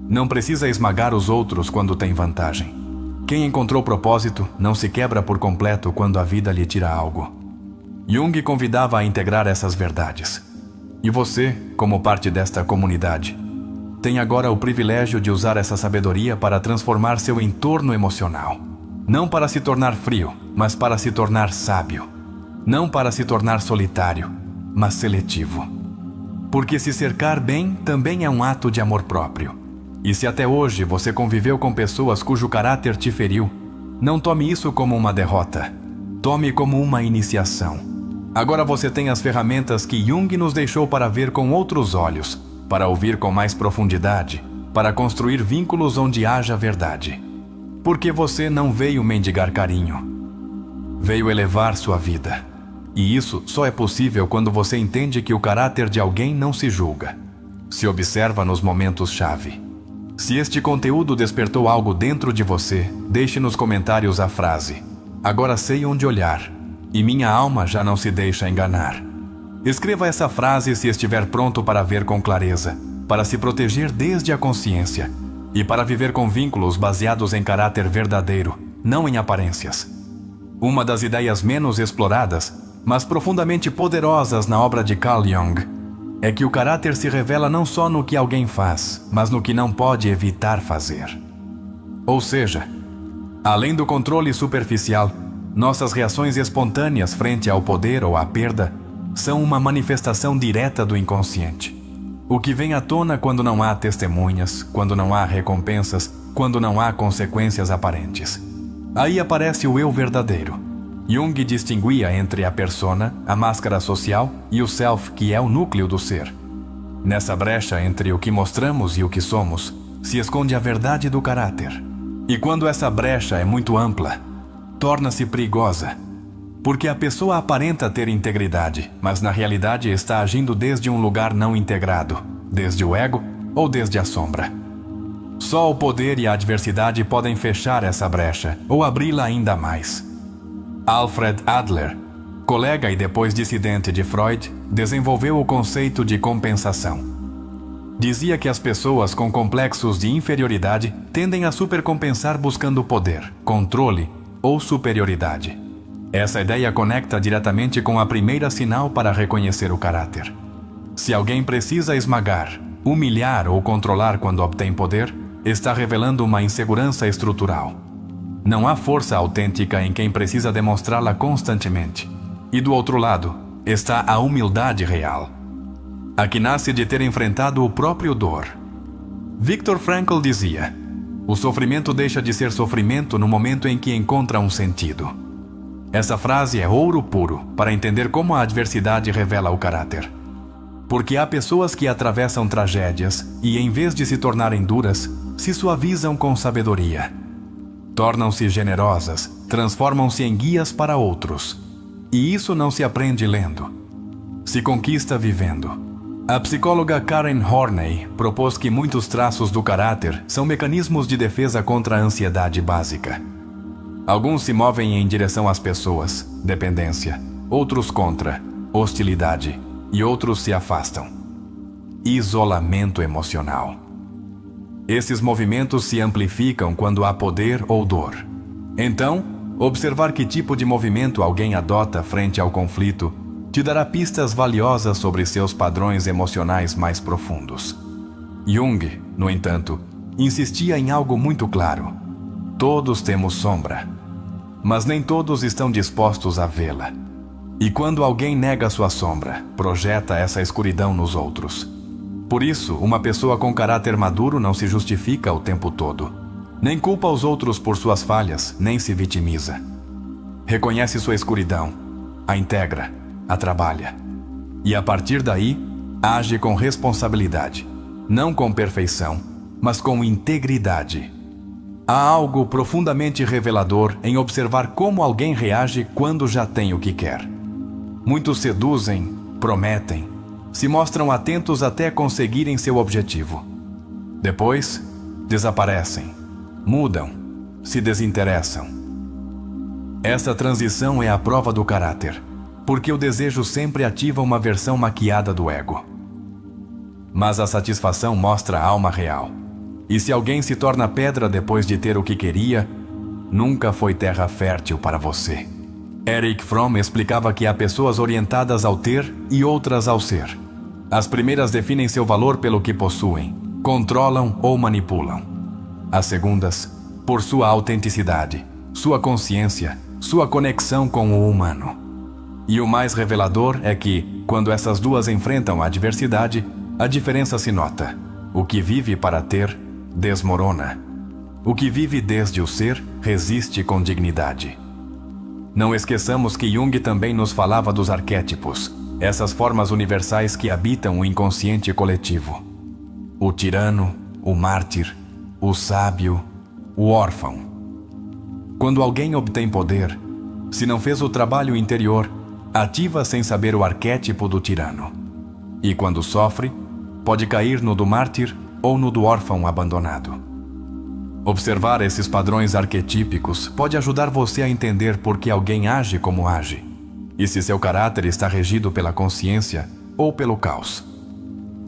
não precisa esmagar os outros quando tem vantagem. Quem encontrou propósito não se quebra por completo quando a vida lhe tira algo. Jung convidava a integrar essas verdades. E você, como parte desta comunidade, tem agora o privilégio de usar essa sabedoria para transformar seu entorno emocional. Não para se tornar frio, mas para se tornar sábio. Não para se tornar solitário, mas seletivo. Porque se cercar bem também é um ato de amor próprio. E se até hoje você conviveu com pessoas cujo caráter te feriu, não tome isso como uma derrota. Tome como uma iniciação. Agora você tem as ferramentas que Jung nos deixou para ver com outros olhos, para ouvir com mais profundidade, para construir vínculos onde haja verdade. Porque você não veio mendigar carinho. Veio elevar sua vida. E isso só é possível quando você entende que o caráter de alguém não se julga. Se observa nos momentos-chave. Se este conteúdo despertou algo dentro de você, deixe nos comentários a frase: "Agora sei onde olhar, e minha alma já não se deixa enganar." Escreva essa frase se estiver pronto para ver com clareza, para se proteger desde a consciência e para viver com vínculos baseados em caráter verdadeiro, não em aparências. Uma das ideias menos exploradas, mas profundamente poderosas na obra de Carl Jung, é que o caráter se revela não só no que alguém faz, mas no que não pode evitar fazer. Ou seja, além do controle superficial, nossas reações espontâneas frente ao poder ou à perda são uma manifestação direta do inconsciente. O que vem à tona quando não há testemunhas, quando não há recompensas, quando não há consequências aparentes. Aí aparece o eu verdadeiro. Jung distinguia entre a persona, a máscara social, e o self, que é o núcleo do ser. Nessa brecha entre o que mostramos e o que somos, se esconde a verdade do caráter. E quando essa brecha é muito ampla, torna-se perigosa. Porque a pessoa aparenta ter integridade, mas na realidade está agindo desde um lugar não integrado, desde o ego ou desde a sombra. Só o poder e a adversidade podem fechar essa brecha ou abri-la ainda mais. Alfred Adler, colega e depois dissidente de Freud, desenvolveu o conceito de compensação. Dizia que as pessoas com complexos de inferioridade tendem a supercompensar buscando poder, controle ou superioridade. Essa ideia conecta diretamente com a primeira sinal para reconhecer o caráter. Se alguém precisa esmagar, humilhar ou controlar quando obtém poder, está revelando uma insegurança estrutural. Não há força autêntica em quem precisa demonstrá-la constantemente. E do outro lado, está a humildade real, a que nasce de ter enfrentado o próprio dor. Viktor Frankl dizia: "O sofrimento deixa de ser sofrimento no momento em que encontra um sentido." Essa frase é ouro puro para entender como a adversidade revela o caráter. Porque há pessoas que atravessam tragédias e, em vez de se tornarem duras, se suavizam com sabedoria. Tornam-se generosas, transformam-se em guias para outros. E isso não se aprende lendo. Se conquista vivendo. A psicóloga Karen Horney propôs que muitos traços do caráter são mecanismos de defesa contra a ansiedade básica. Alguns se movem em direção às pessoas, dependência, outros contra, hostilidade, e outros se afastam. Isolamento emocional. Esses movimentos se amplificam quando há poder ou dor. Então, observar que tipo de movimento alguém adota frente ao conflito te dará pistas valiosas sobre seus padrões emocionais mais profundos. Jung, no entanto, insistia em algo muito claro: todos temos sombra, mas nem todos estão dispostos a vê-la. E quando alguém nega sua sombra, projeta essa escuridão nos outros. Por isso, uma pessoa com caráter maduro não se justifica o tempo todo. Nem culpa os outros por suas falhas, nem se vitimiza. Reconhece sua escuridão, a integra, a trabalha. E a partir daí, age com responsabilidade. Não com perfeição, mas com integridade. Há algo profundamente revelador em observar como alguém reage quando já tem o que quer. Muitos seduzem, prometem, se mostram atentos até conseguirem seu objetivo. Depois, desaparecem, mudam, se desinteressam. Essa transição é a prova do caráter, porque o desejo sempre ativa uma versão maquiada do ego. Mas a satisfação mostra a alma real. E se alguém se torna pedra depois de ter o que queria, nunca foi terra fértil para você. Erich Fromm explicava que há pessoas orientadas ao ter e outras ao ser. As primeiras definem seu valor pelo que possuem, controlam ou manipulam. As segundas, por sua autenticidade, sua consciência, sua conexão com o humano. E o mais revelador é que, quando essas duas enfrentam a adversidade, a diferença se nota. O que vive para ter, desmorona. O que vive desde o ser, resiste com dignidade. Não esqueçamos que Jung também nos falava dos arquétipos, essas formas universais que habitam o inconsciente coletivo. O tirano, o mártir, o sábio, o órfão. Quando alguém obtém poder, se não fez o trabalho interior, ativa sem saber o arquétipo do tirano. E quando sofre, pode cair no do mártir ou no do órfão abandonado. Observar esses padrões arquetípicos pode ajudar você a entender por que alguém age como age, e se seu caráter está regido pela consciência ou pelo caos.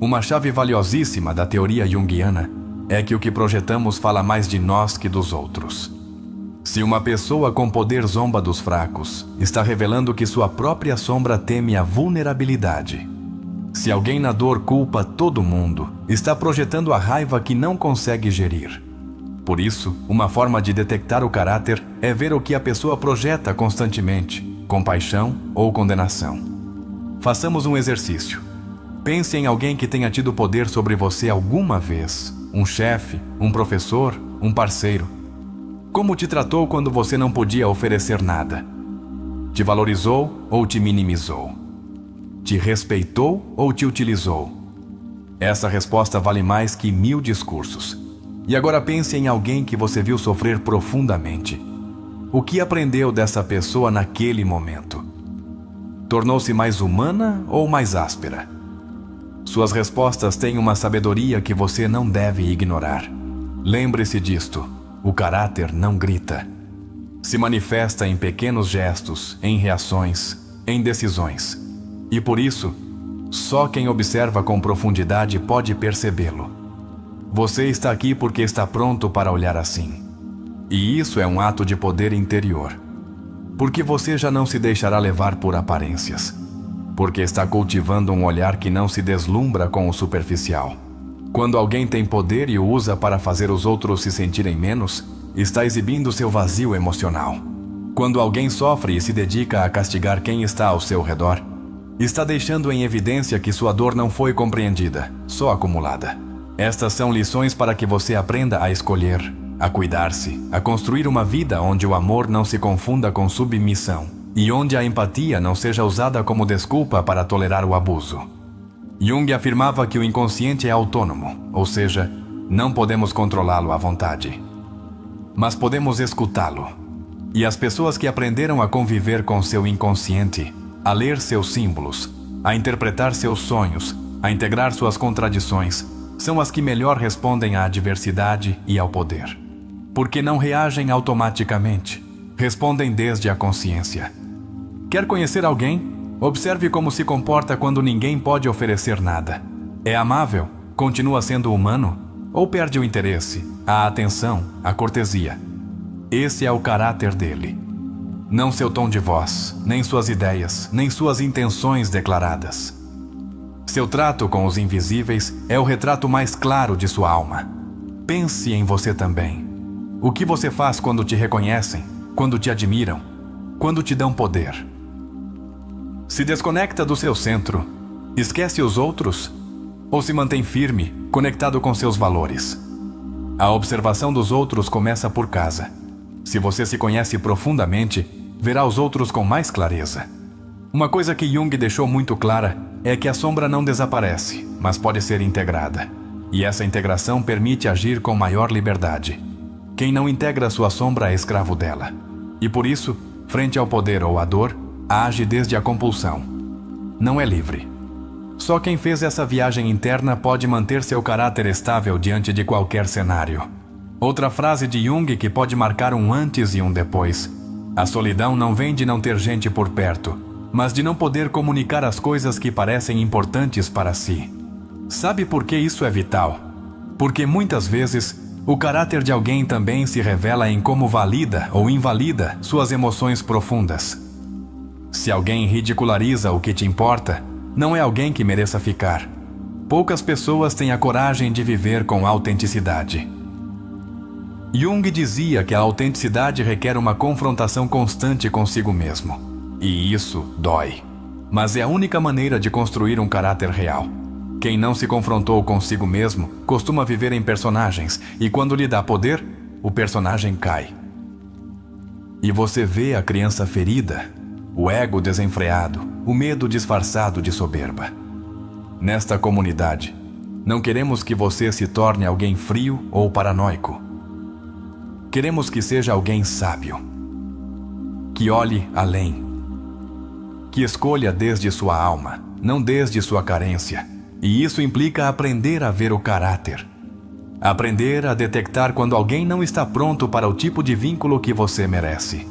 Uma chave valiosíssima da teoria junguiana é que o que projetamos fala mais de nós que dos outros. Se uma pessoa com poder zomba dos fracos, está revelando que sua própria sombra teme a vulnerabilidade. Se alguém na dor culpa todo mundo, está projetando a raiva que não consegue gerir. Por isso, uma forma de detectar o caráter é ver o que a pessoa projeta constantemente, compaixão ou condenação. Façamos um exercício. Pense em alguém que tenha tido poder sobre você alguma vez, um chefe, um professor, um parceiro. Como te tratou quando você não podia oferecer nada? Te valorizou ou te minimizou? Te respeitou ou te utilizou? Essa resposta vale mais que 1000 discursos. E agora pense em alguém que você viu sofrer profundamente. O que aprendeu dessa pessoa naquele momento? Tornou-se mais humana ou mais áspera? Suas respostas têm uma sabedoria que você não deve ignorar. Lembre-se disto: o caráter não grita. Se manifesta em pequenos gestos, em reações, em decisões. E por isso, só quem observa com profundidade pode percebê-lo. Você está aqui porque está pronto para olhar assim. E isso é um ato de poder interior. Porque você já não se deixará levar por aparências. Porque está cultivando um olhar que não se deslumbra com o superficial. Quando alguém tem poder e o usa para fazer os outros se sentirem menos, está exibindo seu vazio emocional. Quando alguém sofre e se dedica a castigar quem está ao seu redor, está deixando em evidência que sua dor não foi compreendida, só acumulada. Estas são lições para que você aprenda a escolher, a cuidar-se, a construir uma vida onde o amor não se confunda com submissão e onde a empatia não seja usada como desculpa para tolerar o abuso. Jung afirmava que o inconsciente é autônomo, ou seja, não podemos controlá-lo à vontade. Mas podemos escutá-lo. E as pessoas que aprenderam a conviver com seu inconsciente, a ler seus símbolos, a interpretar seus sonhos, a integrar suas contradições, são as que melhor respondem à adversidade e ao poder. Porque não reagem automaticamente, respondem desde a consciência. Quer conhecer alguém? Observe como se comporta quando ninguém pode oferecer nada. É amável? Continua sendo humano? Ou perde o interesse, a atenção, a cortesia? Esse é o caráter dele. Não seu tom de voz, nem suas ideias, nem suas intenções declaradas. Seu trato com os invisíveis é o retrato mais claro de sua alma. Pense em você também. O que você faz quando te reconhecem, quando te admiram, quando te dão poder? Se desconecta do seu centro, esquece os outros, ou se mantém firme, conectado com seus valores? A observação dos outros começa por casa. Se você se conhece profundamente, verá os outros com mais clareza. Uma coisa que Jung deixou muito clara é que a sombra não desaparece, mas pode ser integrada. E essa integração permite agir com maior liberdade. Quem não integra sua sombra é escravo dela. E por isso, frente ao poder ou à dor, age desde a compulsão. Não é livre. Só quem fez essa viagem interna pode manter seu caráter estável diante de qualquer cenário. Outra frase de Jung que pode marcar um antes e um depois. A solidão não vem de não ter gente por perto, mas de não poder comunicar as coisas que parecem importantes para si. Sabe por que isso é vital? Porque muitas vezes o caráter de alguém também se revela em como valida ou invalida suas emoções profundas. Se alguém ridiculariza o que te importa, não é alguém que mereça ficar. Poucas pessoas têm a coragem de viver com autenticidade. Jung dizia que a autenticidade requer uma confrontação constante consigo mesmo. E isso dói. Mas é a única maneira de construir um caráter real. Quem não se confrontou consigo mesmo costuma viver em personagens, e quando lhe dá poder, o personagem cai. E você vê a criança ferida, o ego desenfreado, o medo disfarçado de soberba. Nesta comunidade, não queremos que você se torne alguém frio ou paranoico. Queremos que seja alguém sábio, que olhe além, que escolha desde sua alma, não desde sua carência. E isso implica aprender a ver o caráter. Aprender a detectar quando alguém não está pronto para o tipo de vínculo que você merece.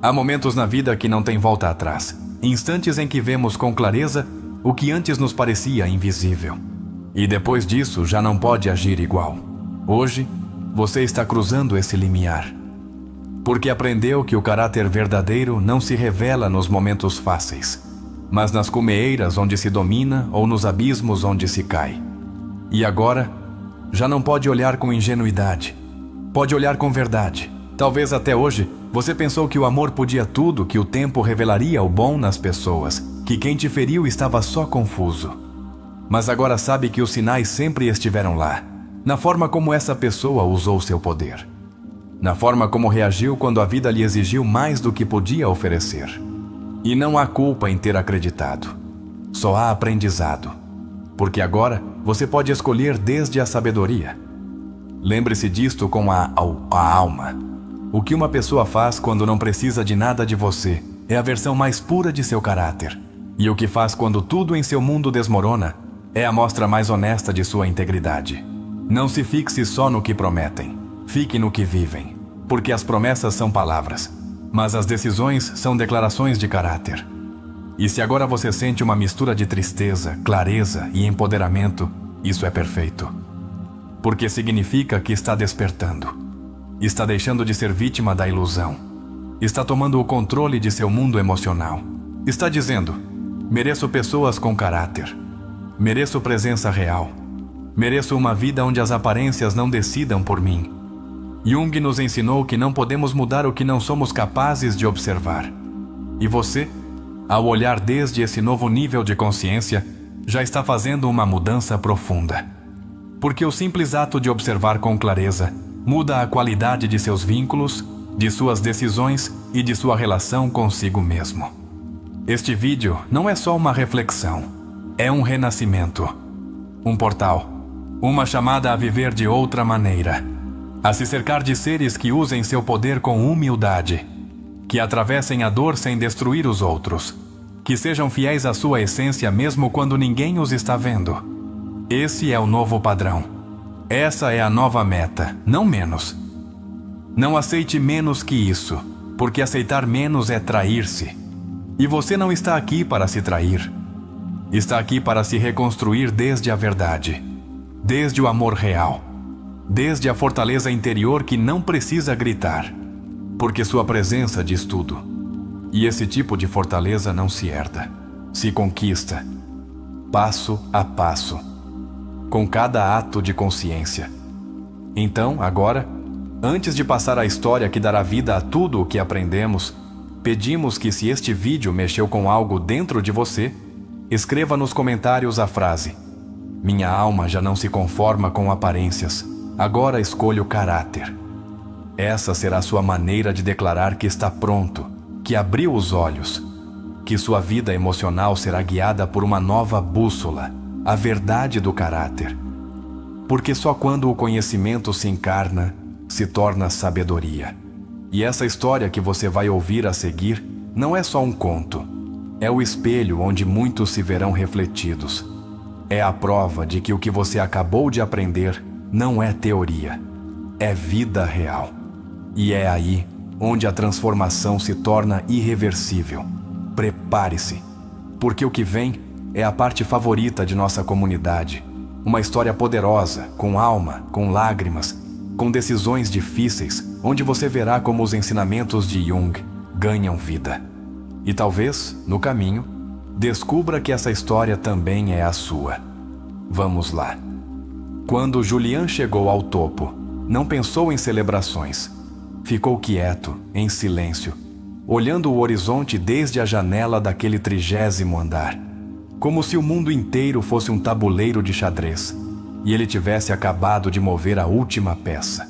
Há momentos na vida que não tem volta atrás. Instantes em que vemos com clareza o que antes nos parecia invisível. E depois disso já não pode agir igual. Hoje, você está cruzando esse limiar. Porque aprendeu que o caráter verdadeiro não se revela nos momentos fáceis, mas nas cumeeiras onde se domina ou nos abismos onde se cai. E agora, já não pode olhar com ingenuidade. Pode olhar com verdade. Talvez até hoje, você pensou que o amor podia tudo, que o tempo revelaria o bom nas pessoas, que quem te feriu estava só confuso. Mas agora sabe que os sinais sempre estiveram lá, na forma como essa pessoa usou seu poder. Na forma como reagiu quando a vida lhe exigiu mais do que podia oferecer. E não há culpa em ter acreditado. Só há aprendizado. Porque agora você pode escolher desde a sabedoria. Lembre-se disto com a alma. O que uma pessoa faz quando não precisa de nada de você é a versão mais pura de seu caráter. E o que faz quando tudo em seu mundo desmorona é a mostra mais honesta de sua integridade. Não se fixe só no que prometem. Fique no que vivem. Porque as promessas são palavras, mas as decisões são declarações de caráter. E se agora você sente uma mistura de tristeza, clareza e empoderamento, isso é perfeito. Porque significa que está despertando. Está deixando de ser vítima da ilusão. Está tomando o controle de seu mundo emocional. Está dizendo: mereço pessoas com caráter. Mereço presença real. Mereço uma vida onde as aparências não decidam por mim. Jung nos ensinou que não podemos mudar o que não somos capazes de observar. E você, ao olhar desde esse novo nível de consciência, já está fazendo uma mudança profunda. Porque o simples ato de observar com clareza muda a qualidade de seus vínculos, de suas decisões e de sua relação consigo mesmo. Este vídeo não é só uma reflexão, é um renascimento, um portal, uma chamada a viver de outra maneira. A se cercar de seres que usem seu poder com humildade, que atravessem a dor sem destruir os outros, que sejam fiéis à sua essência mesmo quando ninguém os está vendo. Esse é o novo padrão. Essa é a nova meta, não menos. Não aceite menos que isso, porque aceitar menos é trair-se. E você não está aqui para se trair. Está aqui para se reconstruir desde a verdade, desde o amor real. Desde a fortaleza interior que não precisa gritar, porque sua presença diz tudo. E esse tipo de fortaleza não se herda, se conquista, passo a passo, com cada ato de consciência. Então, agora, antes de passar a história que dará vida a tudo o que aprendemos, pedimos que, se este vídeo mexeu com algo dentro de você, escreva nos comentários a frase: minha alma já não se conforma com aparências. Agora escolha o caráter. Essa será sua maneira de declarar que está pronto, que abriu os olhos, que sua vida emocional será guiada por uma nova bússola, a verdade do caráter. Porque só quando o conhecimento se encarna, se torna sabedoria. E essa história que você vai ouvir a seguir não é só um conto. É o espelho onde muitos se verão refletidos. É a prova de que o que você acabou de aprender não é teoria, é vida real. E é aí onde a transformação se torna irreversível. Prepare-se, porque o que vem é a parte favorita de nossa comunidade. Uma história poderosa, com alma, com lágrimas, com decisões difíceis, onde você verá como os ensinamentos de Jung ganham vida. E talvez, no caminho, descubra que essa história também é a sua. Vamos lá. Quando Julian chegou ao topo, não pensou em celebrações. Ficou quieto, em silêncio, olhando o horizonte desde a janela daquele 30º andar, como se o mundo inteiro fosse um tabuleiro de xadrez e ele tivesse acabado de mover a última peça.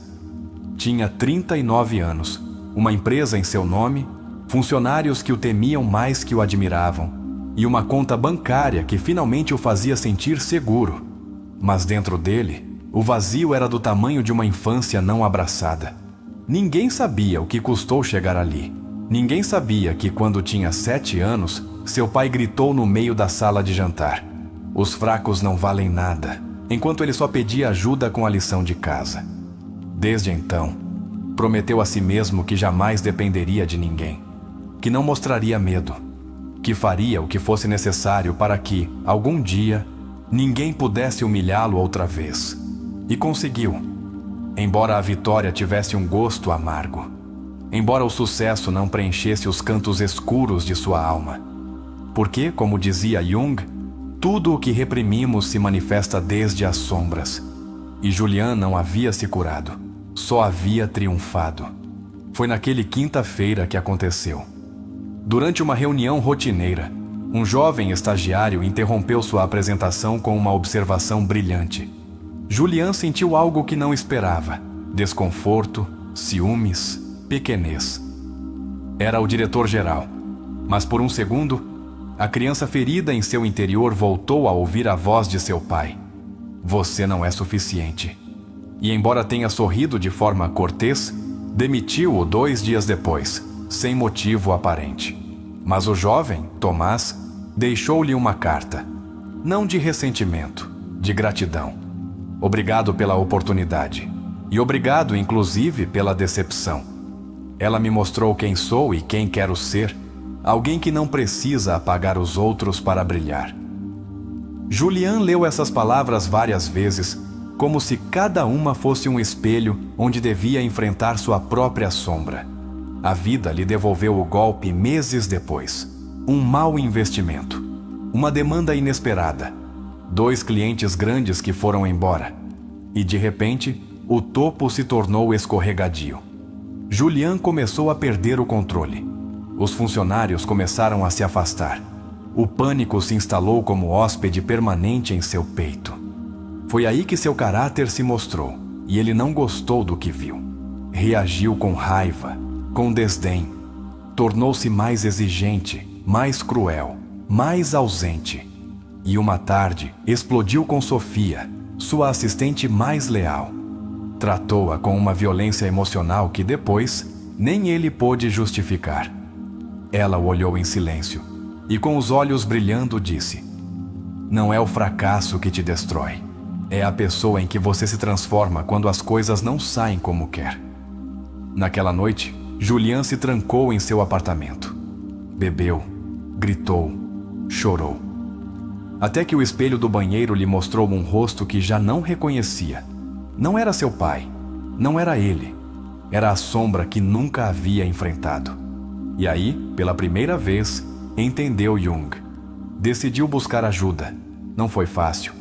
Tinha 39 anos, uma empresa em seu nome, funcionários que o temiam mais que o admiravam e uma conta bancária que finalmente o fazia sentir seguro. Mas dentro dele, o vazio era do tamanho de uma infância não abraçada. Ninguém sabia o que custou chegar ali. Ninguém sabia que, quando tinha 7 anos, seu pai gritou no meio da sala de jantar: "Os fracos não valem nada", enquanto ele só pedia ajuda com a lição de casa. Desde então, prometeu a si mesmo que jamais dependeria de ninguém, que não mostraria medo, que faria o que fosse necessário para que, algum dia, ninguém pudesse humilhá-lo outra vez. E conseguiu. Embora a vitória tivesse um gosto amargo, embora o sucesso não preenchesse os cantos escuros de sua alma. Porque, como dizia Jung, tudo o que reprimimos se manifesta desde as sombras. E Julian não havia se curado, só havia triunfado. Foi naquele quinta-feira que aconteceu. Durante uma reunião rotineira, um jovem estagiário interrompeu sua apresentação com uma observação brilhante. Julian sentiu algo que não esperava: desconforto, ciúmes, pequenez. Era o diretor-geral, mas por um segundo, a criança ferida em seu interior voltou a ouvir a voz de seu pai: "Você não é suficiente." E embora tenha sorrido de forma cortês, demitiu-o 2 dias depois, sem motivo aparente. Mas o jovem, Tomás, deixou-lhe uma carta, não de ressentimento, de gratidão. Obrigado pela oportunidade, e obrigado, inclusive, pela decepção. Ela me mostrou quem sou e quem quero ser, alguém que não precisa apagar os outros para brilhar. Julian leu essas palavras várias vezes, como se cada uma fosse um espelho onde devia enfrentar sua própria sombra. A vida lhe devolveu o golpe meses depois. Um mau investimento, uma demanda inesperada, 2 clientes grandes que foram embora. E de repente, o topo se tornou escorregadio. Julian começou a perder o controle. Os funcionários começaram a se afastar. O pânico se instalou como hóspede permanente em seu peito. Foi aí que seu caráter se mostrou, e ele não gostou do que viu. Reagiu com raiva, com desdém. Tornou-se mais exigente, mais cruel, mais ausente. E uma tarde, explodiu com Sofia, sua assistente mais leal. Tratou-a com uma violência emocional que depois nem ele pôde justificar. Ela o olhou em silêncio e, com os olhos brilhando, disse: "Não é o fracasso que te destrói. É a pessoa em que você se transforma quando as coisas não saem como quer." Naquela noite, Julian se trancou em seu apartamento. Bebeu, gritou, chorou. Até que o espelho do banheiro lhe mostrou um rosto que já não reconhecia. Não era seu pai, não era ele. Era a sombra que nunca havia enfrentado. E aí, pela primeira vez, entendeu Jung. Decidiu buscar ajuda. Não foi fácil.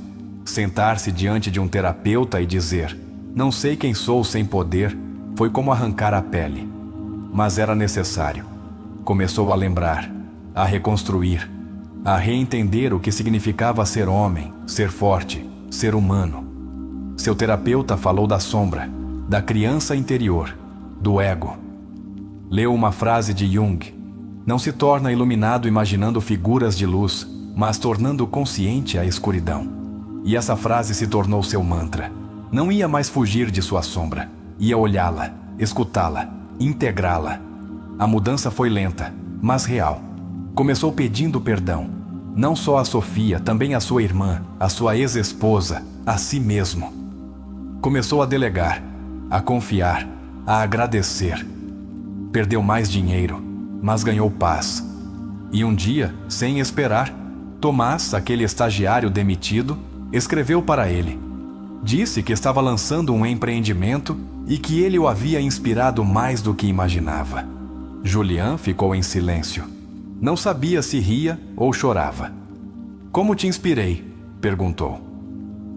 Sentar-se diante de um terapeuta e dizer: "Não sei quem sou sem poder", foi como arrancar a pele. Mas era necessário. Começou a lembrar, a reconstruir, a reentender o que significava ser homem, ser forte, ser humano. Seu terapeuta falou da sombra, da criança interior, do ego. Leu uma frase de Jung: "Não se torna iluminado imaginando figuras de luz, mas tornando consciente a escuridão." E essa frase se tornou seu mantra. Não ia mais fugir de sua sombra. Ia olhá-la, escutá-la, integrá-la. A mudança foi lenta, mas real. Começou pedindo perdão, não só a Sofia, também a sua irmã, a sua ex-esposa, a si mesmo. Começou a delegar, a confiar, a agradecer. Perdeu mais dinheiro, mas ganhou paz. E um dia, sem esperar, Tomás, aquele estagiário demitido, escreveu para ele. Disse que estava lançando um empreendimento e que ele o havia inspirado mais do que imaginava. Julián ficou em silêncio. Não sabia se ria ou chorava. Como te inspirei? Perguntou.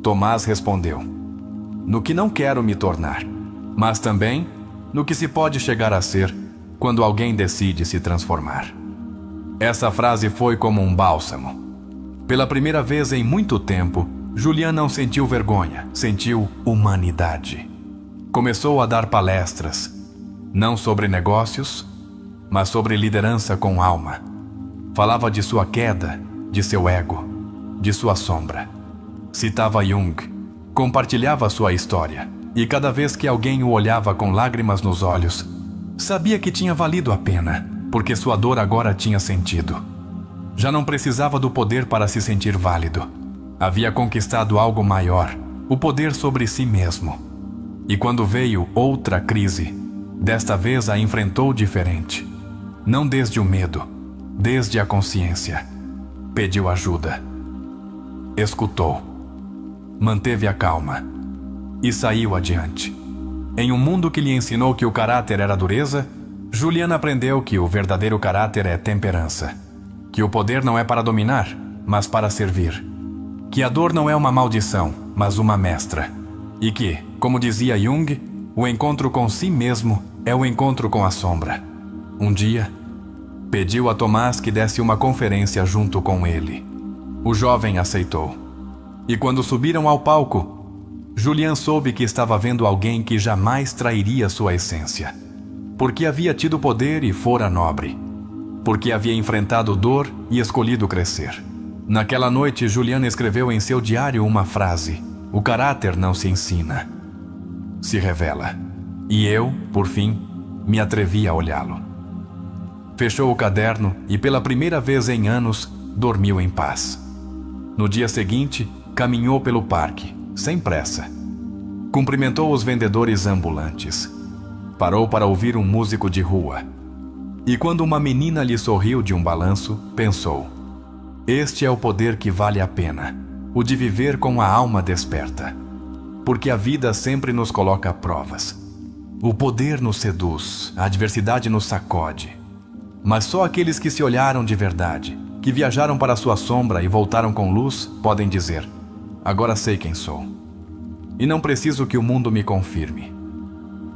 Tomás respondeu. No que não quero me tornar, mas também no que se pode chegar a ser quando alguém decide se transformar. Essa frase foi como um bálsamo. Pela primeira vez em muito tempo, Julián não sentiu vergonha, sentiu humanidade. Começou a dar palestras, não sobre negócios, mas sobre liderança com alma. Falava de sua queda, de seu ego, de sua sombra. Citava Jung, compartilhava sua história, e cada vez que alguém o olhava com lágrimas nos olhos, sabia que tinha valido a pena, porque sua dor agora tinha sentido. Já não precisava do poder para se sentir válido. Havia conquistado algo maior, o poder sobre si mesmo. E quando veio outra crise, desta vez a enfrentou diferente. Não desde o medo, desde a consciência. Pediu ajuda. Escutou. Manteve a calma. E saiu adiante. Em um mundo que lhe ensinou que o caráter era dureza, Julián aprendeu que o verdadeiro caráter é temperança. Que o poder não é para dominar, mas para servir. Que a dor não é uma maldição, mas uma mestra. E que, como dizia Jung, o encontro com si mesmo é o encontro com a sombra. Um dia, pediu a Tomás que desse uma conferência junto com ele. O jovem aceitou. E quando subiram ao palco, Julián soube que estava vendo alguém que jamais trairia sua essência. Porque havia tido poder e fora nobre. Porque havia enfrentado dor e escolhido crescer. Naquela noite, Julián escreveu em seu diário uma frase: o caráter não se ensina, se revela. E eu, por fim, me atrevi a olhá-lo. Fechou o caderno e, pela primeira vez em anos, dormiu em paz. No dia seguinte, caminhou pelo parque, sem pressa. Cumprimentou os vendedores ambulantes. Parou para ouvir um músico de rua. E quando uma menina lhe sorriu de um balanço, pensou: este é o poder que vale a pena, o de viver com a alma desperta. Porque a vida sempre nos coloca provas. O poder nos seduz, a adversidade nos sacode. Mas só aqueles que se olharam de verdade, que viajaram para sua sombra e voltaram com luz, podem dizer: agora sei quem sou. E não preciso que o mundo me confirme.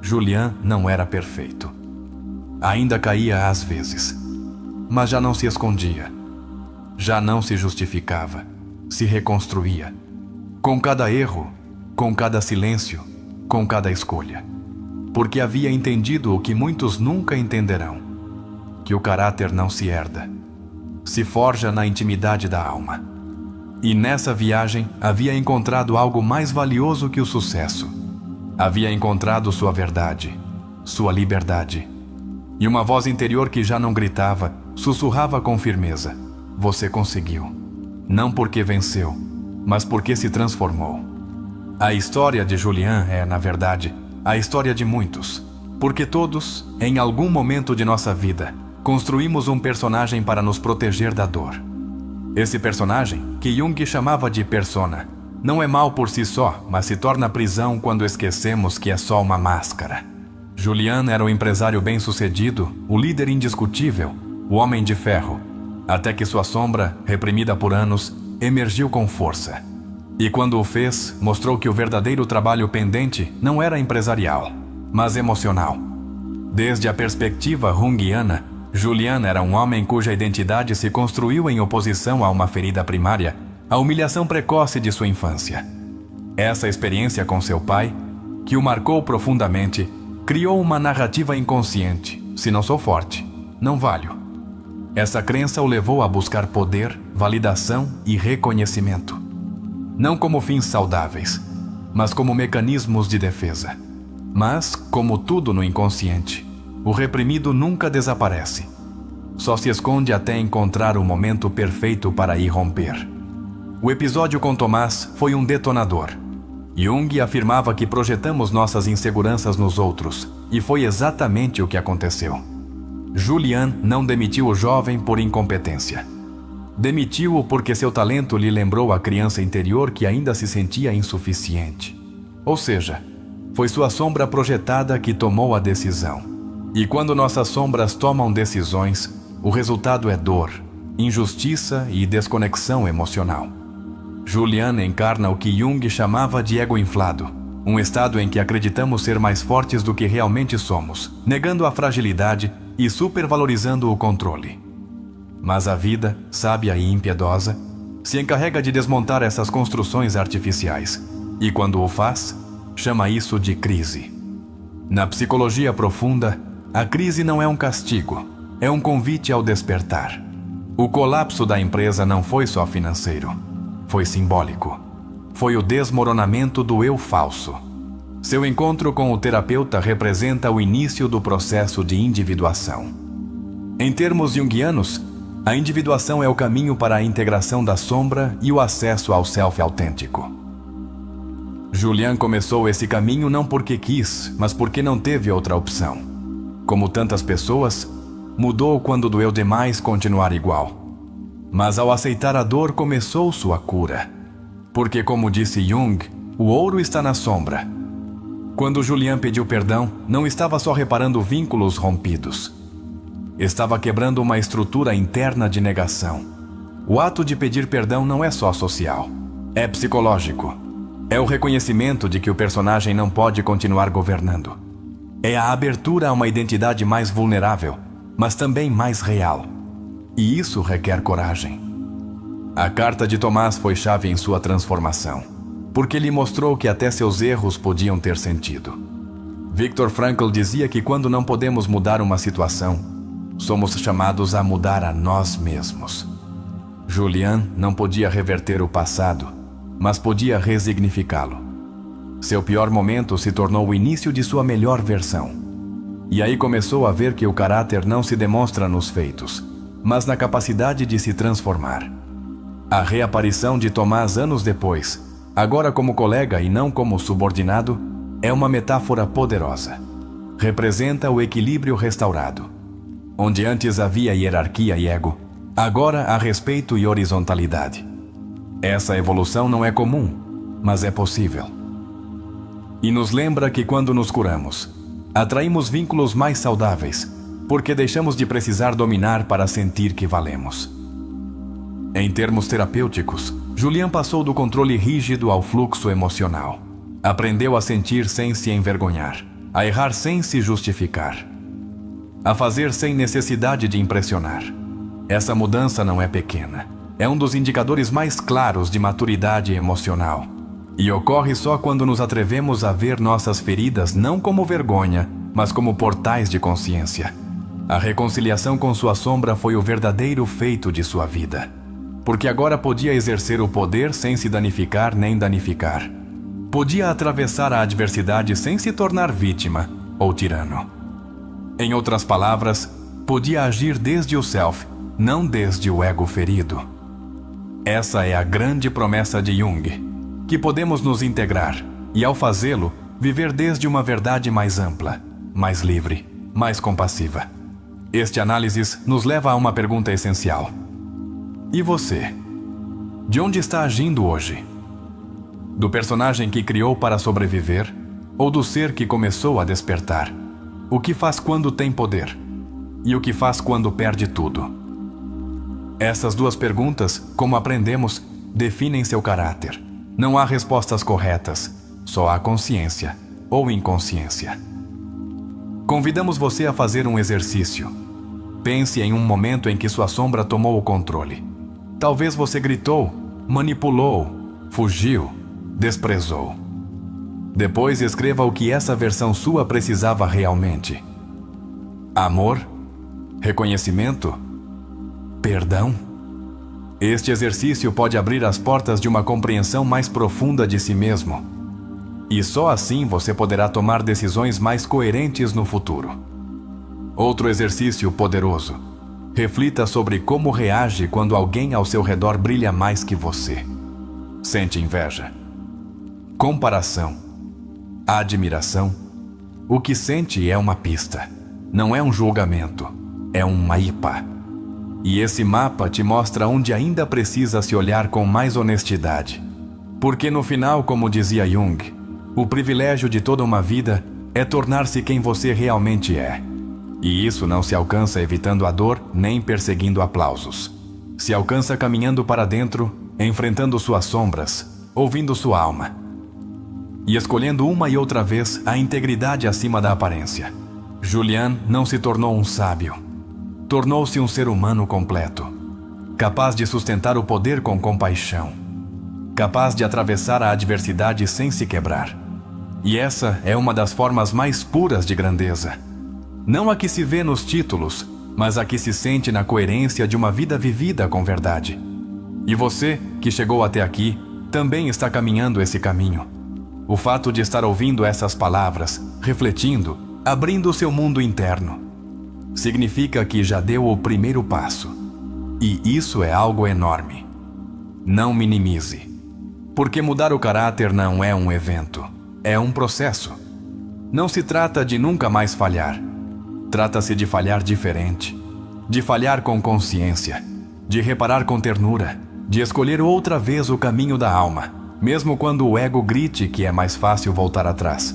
Julián não era perfeito. Ainda caía às vezes, mas já não se escondia. Já não se justificava, se reconstruía. Com cada erro, com cada silêncio, com cada escolha. Porque havia entendido o que muitos nunca entenderão: que o caráter não se herda, se forja na intimidade da alma. E nessa viagem havia encontrado algo mais valioso que o sucesso. Havia encontrado sua verdade, sua liberdade. E uma voz interior que já não gritava, sussurrava com firmeza: você conseguiu. Não porque venceu, mas porque se transformou. A história de Julián é, na verdade, a história de muitos. Porque todos, em algum momento de nossa vida, construímos um personagem para nos proteger da dor. Esse personagem, que Jung chamava de persona, não é mal por si só, mas se torna prisão quando esquecemos que é só uma máscara. Julián era o empresário bem-sucedido, o líder indiscutível, o homem de ferro, até que sua sombra, reprimida por anos, emergiu com força. E quando o fez, mostrou que o verdadeiro trabalho pendente não era empresarial, mas emocional. Desde a perspectiva junguiana, Julián era um homem cuja identidade se construiu em oposição a uma ferida primária, a humilhação precoce de sua infância. Essa experiência com seu pai, que o marcou profundamente, criou uma narrativa inconsciente: se não sou forte, não valho. Essa crença o levou a buscar poder, validação e reconhecimento. Não como fins saudáveis, mas como mecanismos de defesa. Mas, como tudo no inconsciente, o reprimido nunca desaparece. Só se esconde até encontrar o momento perfeito para irromper. O episódio com Tomás foi um detonador. Jung afirmava que projetamos nossas inseguranças nos outros, e foi exatamente o que aconteceu. Julian não demitiu o jovem por incompetência. Demitiu-o porque seu talento lhe lembrou a criança interior que ainda se sentia insuficiente. Ou seja, foi sua sombra projetada que tomou a decisão. E quando nossas sombras tomam decisões, o resultado é dor, injustiça e desconexão emocional. Julian encarna o que Jung chamava de ego inflado, um estado em que acreditamos ser mais fortes do que realmente somos, negando a fragilidade e supervalorizando o controle. Mas a vida, sábia e impiedosa, se encarrega de desmontar essas construções artificiais, e quando o faz, chama isso de crise. Na psicologia profunda, a crise não é um castigo, é um convite ao despertar. O colapso da empresa não foi só financeiro, foi simbólico. Foi o desmoronamento do eu falso. Seu encontro com o terapeuta representa o início do processo de individuação. Em termos junguianos, a individuação é o caminho para a integração da sombra e o acesso ao self autêntico. Julian começou esse caminho não porque quis, mas porque não teve outra opção. Como tantas pessoas, mudou quando doeu demais continuar igual. Mas ao aceitar a dor começou sua cura. Porque, como disse Jung, o ouro está na sombra. Quando Julian pediu perdão, não estava só reparando vínculos rompidos. Estava quebrando uma estrutura interna de negação. O ato de pedir perdão não é só social, é psicológico. É o reconhecimento de que o personagem não pode continuar governando. É a abertura a uma identidade mais vulnerável, mas também mais real. E isso requer coragem. A carta de Tomás foi chave em sua transformação, porque lhe mostrou que até seus erros podiam ter sentido. Viktor Frankl dizia que quando não podemos mudar uma situação, somos chamados a mudar a nós mesmos. Julian não podia reverter o passado, mas podia resignificá-lo. Seu pior momento se tornou o início de sua melhor versão. E aí começou a ver que o caráter não se demonstra nos feitos, mas na capacidade de se transformar. A reaparição de Tomás anos depois, agora como colega e não como subordinado, é uma metáfora poderosa. Representa o equilíbrio restaurado. Onde antes havia hierarquia e ego, agora há respeito e horizontalidade. Essa evolução não é comum, mas é possível. E nos lembra que quando nos curamos, atraímos vínculos mais saudáveis, porque deixamos de precisar dominar para sentir que valemos. Em termos terapêuticos, Julian passou do controle rígido ao fluxo emocional. Aprendeu a sentir sem se envergonhar, a errar sem se justificar, a fazer sem necessidade de impressionar. Essa mudança não é pequena. É um dos indicadores mais claros de maturidade emocional. E ocorre só quando nos atrevemos a ver nossas feridas não como vergonha, mas como portais de consciência. A reconciliação com sua sombra foi o verdadeiro feito de sua vida. Porque agora podia exercer o poder sem se danificar nem danificar. Podia atravessar a adversidade sem se tornar vítima ou tirano. Em outras palavras, podia agir desde o self, não desde o ego ferido. Essa é a grande promessa de Jung, que podemos nos integrar e, ao fazê-lo, viver desde uma verdade mais ampla, mais livre, mais compassiva. Este análisis nos leva a uma pergunta essencial. E você? De onde está agindo hoje? Do personagem que criou para sobreviver ou do ser que começou a despertar? O que faz quando tem poder? E o que faz quando perde tudo? Essas duas perguntas, como aprendemos, definem seu caráter. Não há respostas corretas, só há consciência ou inconsciência. Convidamos você a fazer um exercício. Pense em um momento em que sua sombra tomou o controle. Talvez você gritou, manipulou, fugiu, desprezou. Depois escreva o que essa versão sua precisava realmente. Amor? Reconhecimento? Perdão? Este exercício pode abrir as portas de uma compreensão mais profunda de si mesmo. E só assim você poderá tomar decisões mais coerentes no futuro. Outro exercício poderoso. Reflita sobre como reage quando alguém ao seu redor brilha mais que você. Sente inveja, comparação, admiração. O que sente é uma pista, não é um julgamento, é um mapa. E esse mapa te mostra onde ainda precisa se olhar com mais honestidade. Porque no final, como dizia Jung, o privilégio de toda uma vida é tornar-se quem você realmente é. E isso não se alcança evitando a dor nem perseguindo aplausos. Se alcança caminhando para dentro, enfrentando suas sombras, ouvindo sua alma. E escolhendo uma e outra vez a integridade acima da aparência. Julian não se tornou um sábio. Tornou-se um ser humano completo, capaz de sustentar o poder com compaixão, capaz de atravessar a adversidade sem se quebrar. E essa é uma das formas mais puras de grandeza. Não a que se vê nos títulos, mas a que se sente na coerência de uma vida vivida com verdade. E você, que chegou até aqui, também está caminhando esse caminho. O fato de estar ouvindo essas palavras, refletindo, abrindo o seu mundo interno, significa que já deu o primeiro passo. E isso é algo enorme. Não minimize. Porque mudar o caráter não é um evento, é um processo. Não se trata de nunca mais falhar. Trata-se de falhar diferente, de falhar com consciência, de reparar com ternura, de escolher outra vez o caminho da alma, mesmo quando o ego grite que é mais fácil voltar atrás.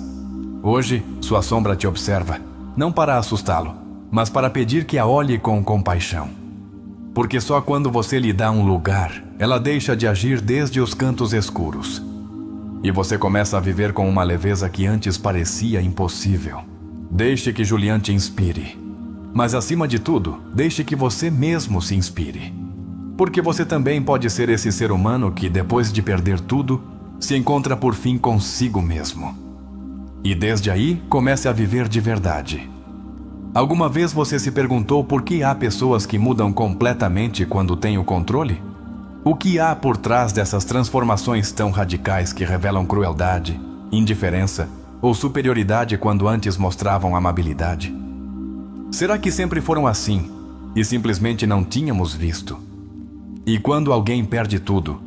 Hoje, sua sombra te observa, não para assustá-lo, mas para pedir que a olhe com compaixão. Porque só quando você lhe dá um lugar, ela deixa de agir desde os cantos escuros. E você começa a viver com uma leveza que antes parecia impossível. Deixe que Julian te inspire. Mas acima de tudo, deixe que você mesmo se inspire. Porque você também pode ser esse ser humano que, depois de perder tudo, se encontra por fim consigo mesmo. E desde aí, comece a viver de verdade. Alguma vez você se perguntou por que há pessoas que mudam completamente quando têm o controle? O que há por trás dessas transformações tão radicais que revelam crueldade, indiferença ou superioridade quando antes mostravam amabilidade? Será que sempre foram assim e simplesmente não tínhamos visto? E quando alguém perde tudo,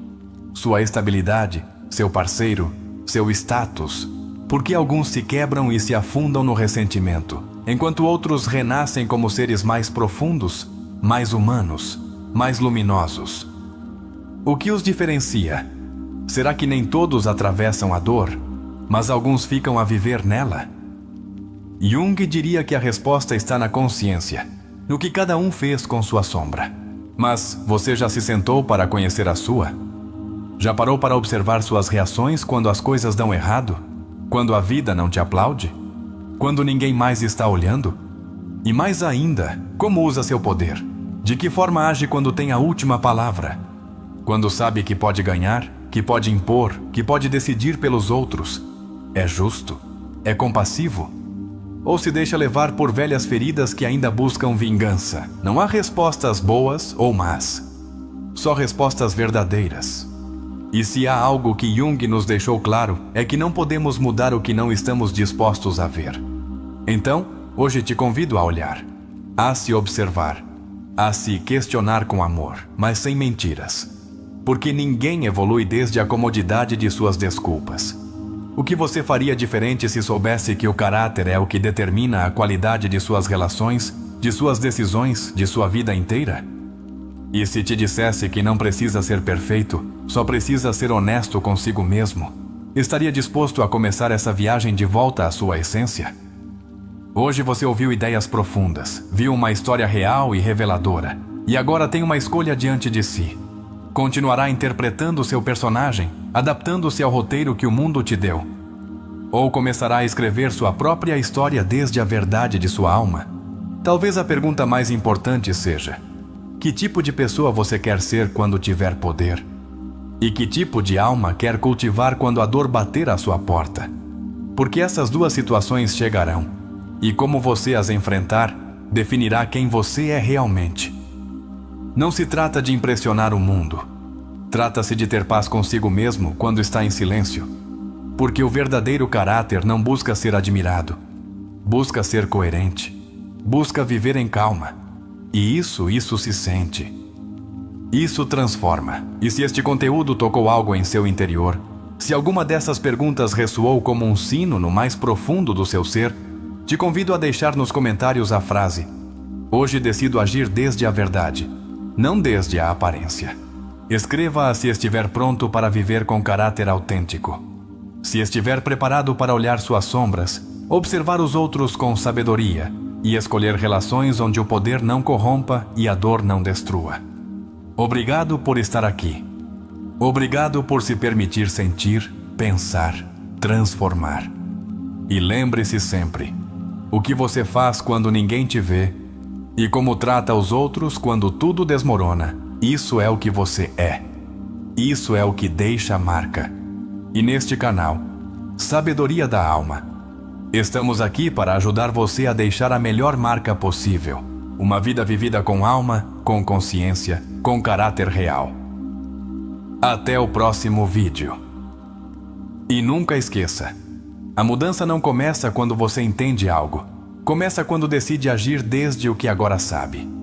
sua estabilidade, seu parceiro, seu status, por que alguns se quebram e se afundam no ressentimento, enquanto outros renascem como seres mais profundos, mais humanos, mais luminosos? O que os diferencia? Será que nem todos atravessam a dor, mas alguns ficam a viver nela? Jung diria que a resposta está na consciência, no que cada um fez com sua sombra. Mas você já se sentou para conhecer a sua? Já parou para observar suas reações quando as coisas dão errado? Quando a vida não te aplaude? Quando ninguém mais está olhando? E mais ainda, como usa seu poder? De que forma age quando tem a última palavra? Quando sabe que pode ganhar, que pode impor, que pode decidir pelos outros? É justo? É compassivo? Ou se deixa levar por velhas feridas que ainda buscam vingança? Não há respostas boas ou más. Só respostas verdadeiras. E se há algo que Jung nos deixou claro, é que não podemos mudar o que não estamos dispostos a ver. Então, hoje te convido a olhar, a se observar, a se questionar com amor, mas sem mentiras. Porque ninguém evolui desde a comodidade de suas desculpas. O que você faria diferente se soubesse que o caráter é o que determina a qualidade de suas relações, de suas decisões, de sua vida inteira? E se te dissesse que não precisa ser perfeito, só precisa ser honesto consigo mesmo, estaria disposto a começar essa viagem de volta à sua essência? Hoje você ouviu ideias profundas, viu uma história real e reveladora, e agora tem uma escolha diante de si. Continuará interpretando seu personagem, adaptando-se ao roteiro que o mundo te deu? Ou começará a escrever sua própria história desde a verdade de sua alma? Talvez a pergunta mais importante seja: que tipo de pessoa você quer ser quando tiver poder? E que tipo de alma quer cultivar quando a dor bater à sua porta? Porque essas duas situações chegarão, e como você as enfrentar, definirá quem você é realmente. Não se trata de impressionar o mundo. Trata-se de ter paz consigo mesmo quando está em silêncio. Porque o verdadeiro caráter não busca ser admirado. Busca ser coerente. Busca viver em calma. E isso se sente. Isso transforma. E se este conteúdo tocou algo em seu interior, se alguma dessas perguntas ressoou como um sino no mais profundo do seu ser, te convido a deixar nos comentários a frase: hoje decido agir desde a verdade, não desde a aparência. Escreva-a se estiver pronto para viver com caráter autêntico. Se estiver preparado para olhar suas sombras, observar os outros com sabedoria e escolher relações onde o poder não corrompa e a dor não destrua. Obrigado por estar aqui. Obrigado por se permitir sentir, pensar, transformar. E lembre-se sempre: o que você faz quando ninguém te vê e como trata os outros quando tudo desmorona, isso é o que você é. Isso é o que deixa a marca. E neste canal, Sabedoria da Alma, estamos aqui para ajudar você a deixar a melhor marca possível. Uma vida vivida com alma, com consciência, com caráter real. Até o próximo vídeo. E nunca esqueça: a mudança não começa quando você entende algo. Começa quando decide agir desde o que agora sabe.